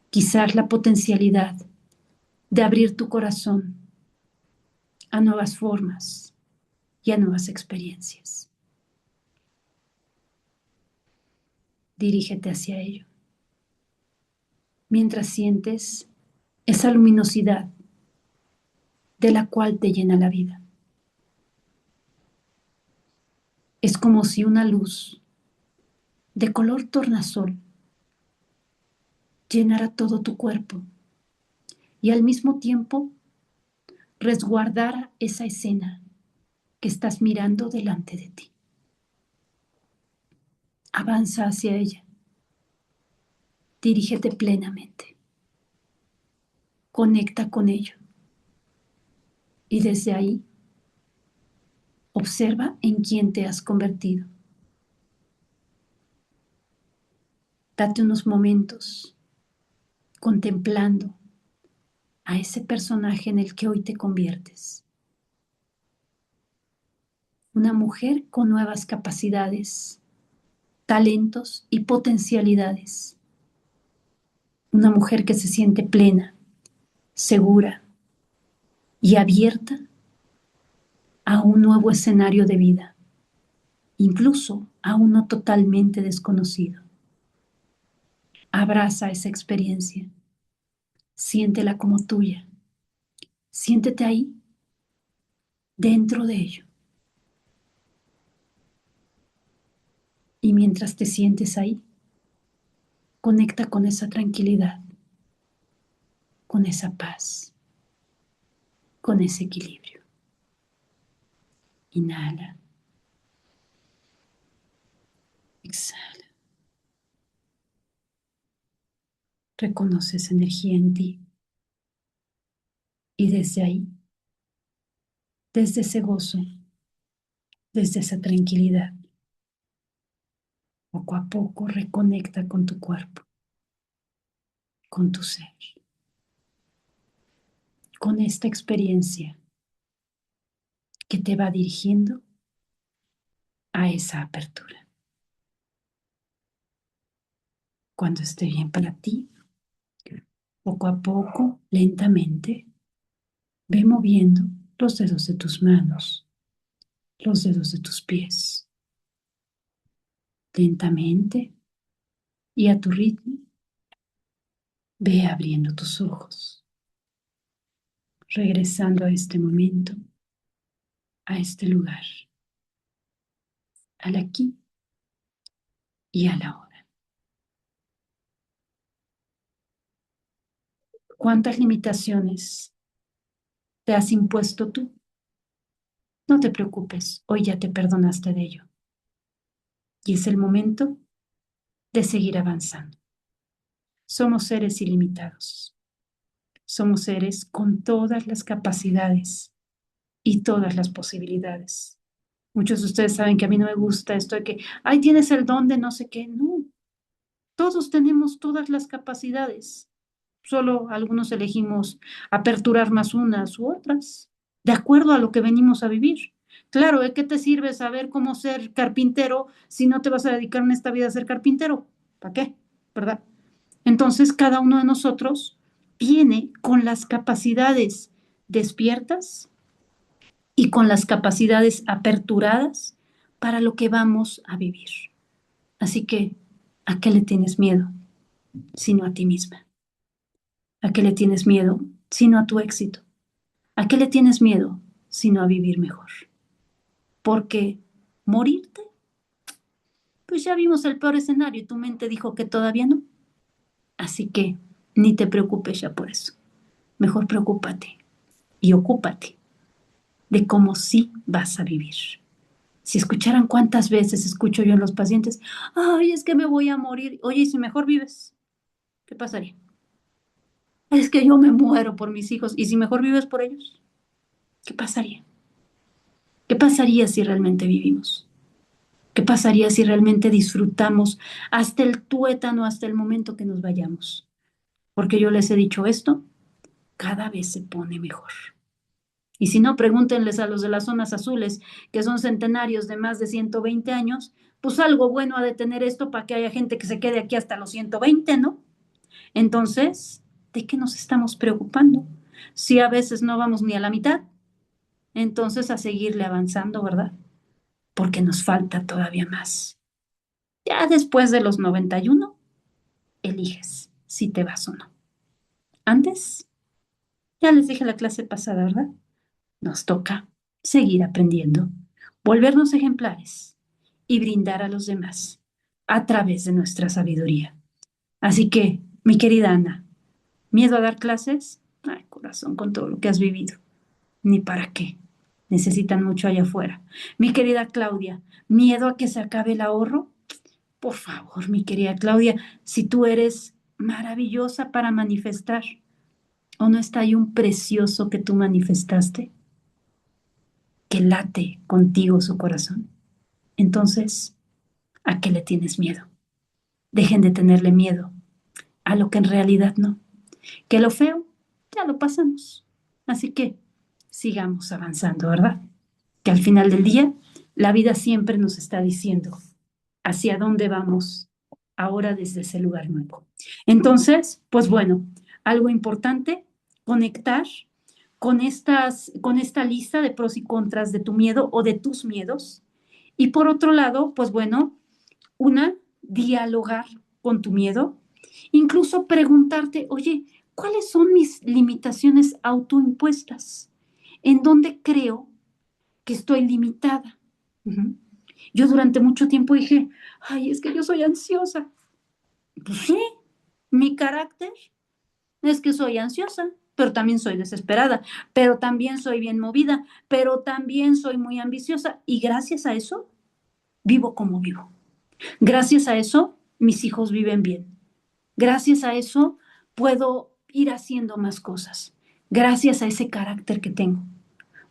Quizás la potencialidad de abrir tu corazón a nuevas formas y a nuevas experiencias. Dirígete hacia ello, mientras sientes esa luminosidad de la cual te llena la vida. Es como si una luz de color tornasol llenara todo tu cuerpo y al mismo tiempo resguardara esa escena que estás mirando delante de ti. Avanza hacia ella. Dirígete plenamente. Conecta con ello. Y desde ahí, observa en quién te has convertido. Date unos momentos contemplando a ese personaje en el que hoy te conviertes. Una mujer con nuevas capacidades, talentos y potencialidades. Una mujer que se siente plena, segura y abierta a un nuevo escenario de vida, incluso a uno totalmente desconocido. Abraza esa experiencia, siéntela como tuya, siéntete ahí, dentro de ello. Y mientras te sientes ahí, conecta con esa tranquilidad, con esa paz, con ese equilibrio. Inhala, exhala. Reconoce esa energía en ti y desde ahí, desde ese gozo, desde esa tranquilidad, poco a poco reconecta con tu cuerpo, con tu ser, con esta experiencia que te va dirigiendo a esa apertura. Cuando esté bien para ti, poco a poco, lentamente, ve moviendo los dedos de tus manos, los dedos de tus pies. Lentamente y a tu ritmo, ve abriendo tus ojos, regresando a este momento, a este lugar, al aquí y a la hora. ¿Cuántas limitaciones te has impuesto tú? No te preocupes, hoy ya te perdonaste de ello. Y es el momento de seguir avanzando. Somos seres ilimitados. Somos seres con todas las capacidades y todas las posibilidades. Muchos de ustedes saben que a mí no me gusta esto de que, ay, tienes el don de no sé qué. No, todos tenemos todas las capacidades. Solo algunos elegimos aperturar más unas u otras, de acuerdo a lo que venimos a vivir. Claro, ¿de qué te sirve saber cómo ser carpintero si no te vas a dedicar en esta vida a ser carpintero? ¿Para qué? ¿Verdad? Entonces, cada uno de nosotros viene con las capacidades despiertas y con las capacidades aperturadas para lo que vamos a vivir. Así que, ¿a qué le tienes miedo? Sino a ti misma. ¿A qué le tienes miedo? Sino a tu éxito. ¿A qué le tienes miedo? Sino a vivir mejor. Porque morirte, pues ya vimos el peor escenario y tu mente dijo que todavía no. Así que ni te preocupes ya por eso. mejor preocúpate y ocúpate de cómo sí vas a vivir. Si escucharan cuántas veces escucho yo en los pacientes, ay, es que me voy a morir. Oye, ¿y si mejor vives? ¿Qué pasaría? Es que yo me muero por mis hijos. ¿Y si mejor vives por ellos? ¿Qué pasaría? ¿Qué pasaría si realmente vivimos? ¿Qué pasaría si realmente disfrutamos hasta el tuétano, hasta el momento que nos vayamos? Porque yo les he dicho esto, cada vez se pone mejor. Y si no, pregúntenles a los de las zonas azules, que son centenarios de más de 120 años, pues algo bueno ha de tener esto para que haya gente que se quede aquí hasta los 120, ¿no? Entonces, ¿de qué nos estamos preocupando? Si a veces no vamos ni a la mitad, entonces a seguirle avanzando, ¿verdad? Porque nos falta todavía más. Ya después de los 91, eliges si te vas o no. Antes, ya les dije la clase pasada, ¿verdad? Nos toca seguir aprendiendo, volvernos ejemplares y brindar a los demás a través de nuestra sabiduría. Así que, mi querida Ana, ¿miedo a dar clases? Ay, corazón, con todo lo que has vivido. Ni para qué. Necesitan mucho allá afuera. Mi querida Claudia, ¿miedo a que se acabe el ahorro? Por favor, mi querida Claudia, si tú eres maravillosa para manifestar, ¿o no está ahí un precioso que tú manifestaste, que late contigo su corazón? Entonces, ¿a qué le tienes miedo? Dejen de tenerle miedo a lo que en realidad no. Que lo feo, ya lo pasamos. Así que sigamos avanzando, ¿verdad? Que al final del día, la vida siempre nos está diciendo hacia dónde vamos ahora desde ese lugar nuevo. Entonces, pues bueno, algo importante, conectar con esta lista de pros y contras de tu miedo o de tus miedos. Y por otro lado, pues bueno, dialogar con tu miedo, incluso preguntarte, oye, ¿cuáles son mis limitaciones autoimpuestas? ¿En dónde creo que estoy limitada? Uh-huh. Yo durante mucho tiempo dije, ay, es que yo soy ansiosa. Pues sí, mi carácter es que soy ansiosa, pero también soy desesperada, pero también soy bien movida, pero también soy muy ambiciosa y gracias a eso vivo como vivo. Gracias a eso mis hijos viven bien. Gracias a eso puedo ir haciendo más cosas. Gracias a ese carácter que tengo.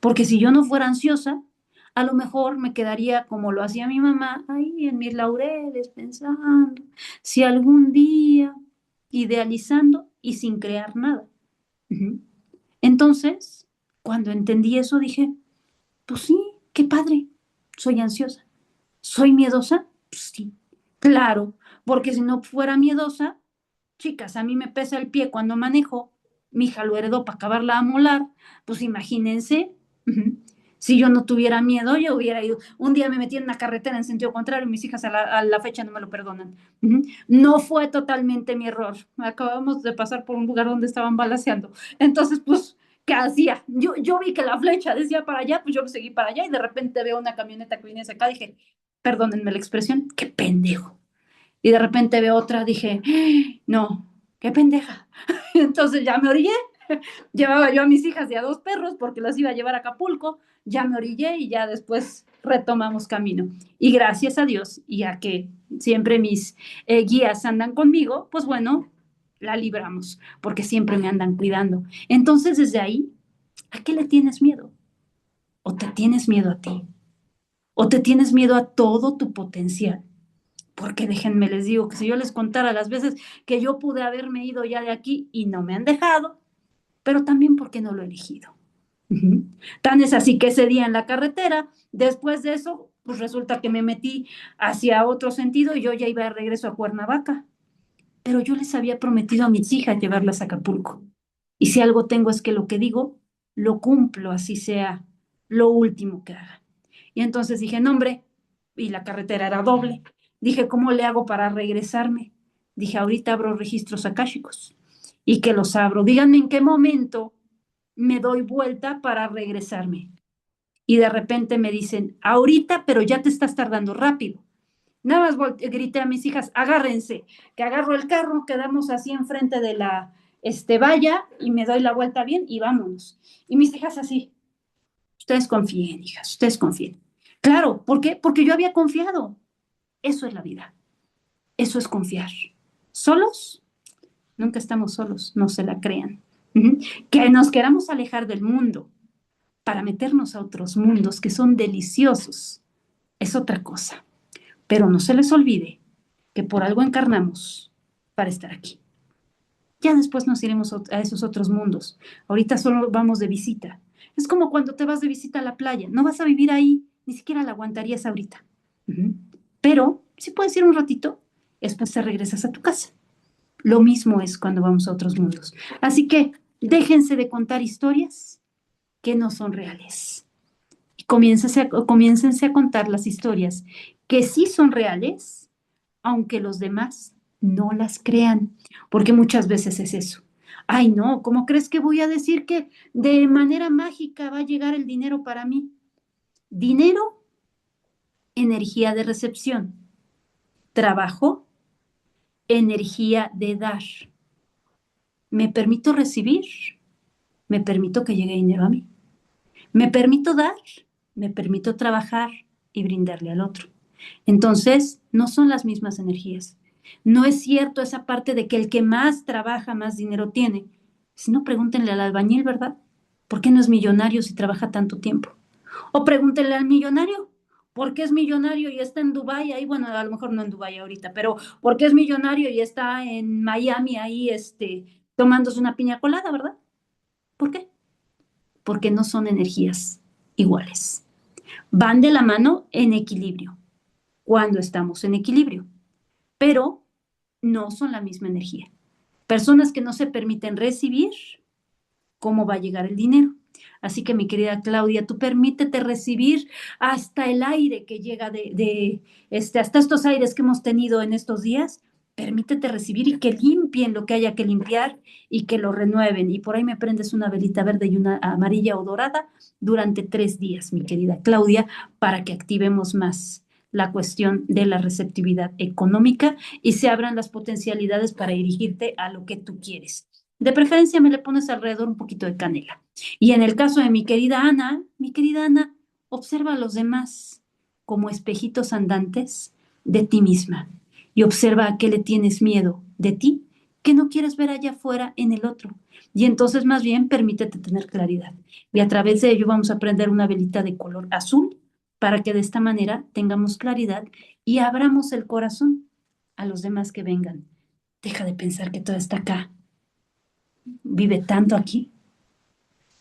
Porque si yo no fuera ansiosa, a lo mejor me quedaría como lo hacía mi mamá, ahí en mis laureles, pensando, si algún día, idealizando y sin crear nada. Uh-huh. Entonces, cuando entendí eso, dije, pues sí, qué padre, soy ansiosa. ¿Soy miedosa? Pues sí, claro, porque si no fuera miedosa, chicas, a mí me pesa el pie cuando manejo, mi hija lo heredó para acabarla a molar, pues imagínense, uh-huh. Si yo no tuviera miedo, yo hubiera ido. Un día me metí en una carretera en sentido contrario, mis hijas a la fecha no me lo perdonan. Uh-huh. No fue totalmente mi error. Acabamos de pasar por un lugar donde estaban balaceando. Entonces, pues, ¿qué hacía? Yo vi que la flecha decía para allá, pues yo seguí para allá y de repente veo una camioneta que viene hacia acá. Dije, perdónenme la expresión, qué pendejo. Y de repente veo otra, dije, no, qué pendeja. Entonces ya me orillé, llevaba yo a mis hijas y a dos perros porque las iba a llevar a Acapulco, ya me orillé y ya después retomamos camino. Y gracias a Dios y a que siempre mis guías andan conmigo, pues bueno, la libramos porque siempre me andan cuidando. Entonces desde ahí, ¿a qué le tienes miedo? ¿O te tienes miedo a ti? ¿O te tienes miedo a todo tu potencial? Porque déjenme les digo que si yo les contara las veces que yo pude haberme ido ya de aquí y no me han dejado, pero también porque no lo he elegido. Uh-huh. Tan es así que ese día en la carretera, después de eso, pues resulta que me metí hacia otro sentido y yo ya iba de regreso a Cuernavaca. Pero yo les había prometido a mis hijas llevarlas a Acapulco. Y si algo tengo es que lo que digo, lo cumplo, así sea lo último que haga. Y entonces dije, no, hombre, y la carretera era doble. Dije, ¿cómo le hago para regresarme? Dije, ahorita abro registros akáshicos. ¿Y que los abro? Díganme en qué momento me doy vuelta para regresarme. Y de repente me dicen, ahorita, pero ya te estás tardando rápido. Nada más grité a mis hijas, agárrense, que agarro el carro, quedamos así enfrente de la vaya y me doy la vuelta bien y vámonos. Y mis hijas así, ustedes confíen, hijas, ustedes confíen. Claro, ¿por qué? Porque yo había confiado. Eso es la vida, eso es confiar. ¿Solos? Nunca estamos solos, no se la crean. Ujú. Que nos queramos alejar del mundo para meternos a otros mundos que son deliciosos, es otra cosa. Pero no se les olvide que por algo encarnamos para estar aquí. Ya después nos iremos a esos otros mundos. Ahorita solo vamos de visita. Es como cuando te vas de visita a la playa. No vas a vivir ahí, ni siquiera la aguantarías ahorita. Ujú. Pero si puedes ir un ratito, después te regresas a tu casa. Lo mismo es cuando vamos a otros mundos. Así que déjense de contar historias que no son reales. Y comiéncense a contar las historias que sí son reales, aunque los demás no las crean, porque muchas veces es eso. Ay, no, ¿cómo crees que voy a decir que de manera mágica va a llegar el dinero para mí? Dinero, energía de recepción. Trabajo, energía de dar. ¿Me permito recibir? Me permito que llegue dinero a mí. Me permito dar, me permito trabajar y brindarle al otro. Entonces, no son las mismas energías. No es cierto esa parte de que el que más trabaja, más dinero tiene. Si no, pregúntenle al albañil, ¿verdad? ¿Por qué no es millonario si trabaja tanto tiempo? O pregúntenle al millonario. ¿Por qué es millonario y está en Dubái? Ahí, bueno, a lo mejor no en Dubái ahorita, pero ¿por qué es millonario y está en Miami ahí, tomándose una piña colada, ¿verdad? ¿Por qué? Porque no son energías iguales. Van de la mano en equilibrio, cuando estamos en equilibrio, pero no son la misma energía. Personas que no se permiten recibir, ¿cómo va a llegar el dinero? Así que mi querida Claudia, tú permítete recibir hasta el aire que llega hasta estos aires que hemos tenido en estos días, permítete recibir y que limpien lo que haya que limpiar y que lo renueven. Y por ahí me prendes una velita verde y una amarilla o dorada durante 3 días, mi querida Claudia, para que activemos más la cuestión de la receptividad económica y se abran las potencialidades para dirigirte a lo que tú quieres. De preferencia me le pones alrededor un poquito de canela. Y en el caso de mi querida Ana, observa a los demás como espejitos andantes de ti misma y observa a qué le tienes miedo de ti, que no quieres ver allá afuera en el otro. Y entonces más bien permítete tener claridad. Y a través de ello vamos a prender una velita de color azul para que de esta manera tengamos claridad y abramos el corazón a los demás que vengan. Deja de pensar que todo está acá. Vive tanto aquí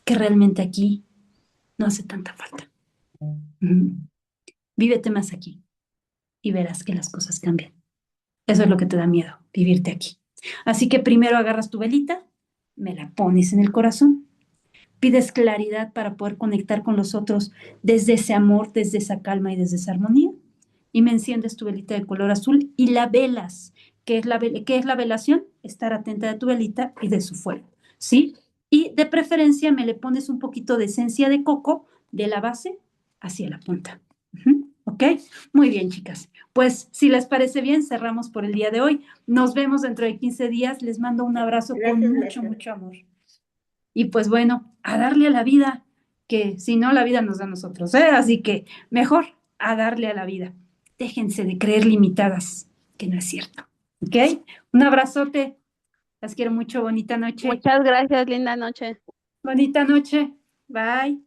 que realmente aquí no hace tanta falta. Vívete más aquí y verás que las cosas cambian. Eso es lo que te da miedo, vivirte aquí. Así que primero agarras tu velita, me la pones en el corazón, pides claridad para poder conectar con los otros desde ese amor, desde esa calma y desde esa armonía, y me enciendes tu velita de color azul y la velas. ¿Qué es la velación? Estar atenta de tu velita y de su fuego, ¿sí? Y de preferencia me le pones un poquito de esencia de coco de la base hacia la punta. ¿Ok? Muy bien, chicas. Pues si les parece bien, cerramos por el día de hoy. Nos vemos dentro de 15 días. Les mando un abrazo con Gracias, mucho, maestra. mucho amor. Y pues bueno, a darle a la vida, que si no, la vida nos da a nosotros, ¿eh? Así que mejor a darle a la vida. Déjense de creer limitadas, que no es cierto. ¿Ok? Un abrazote. Las quiero mucho. Bonita noche. Muchas gracias, linda noche. Bonita noche. Bye.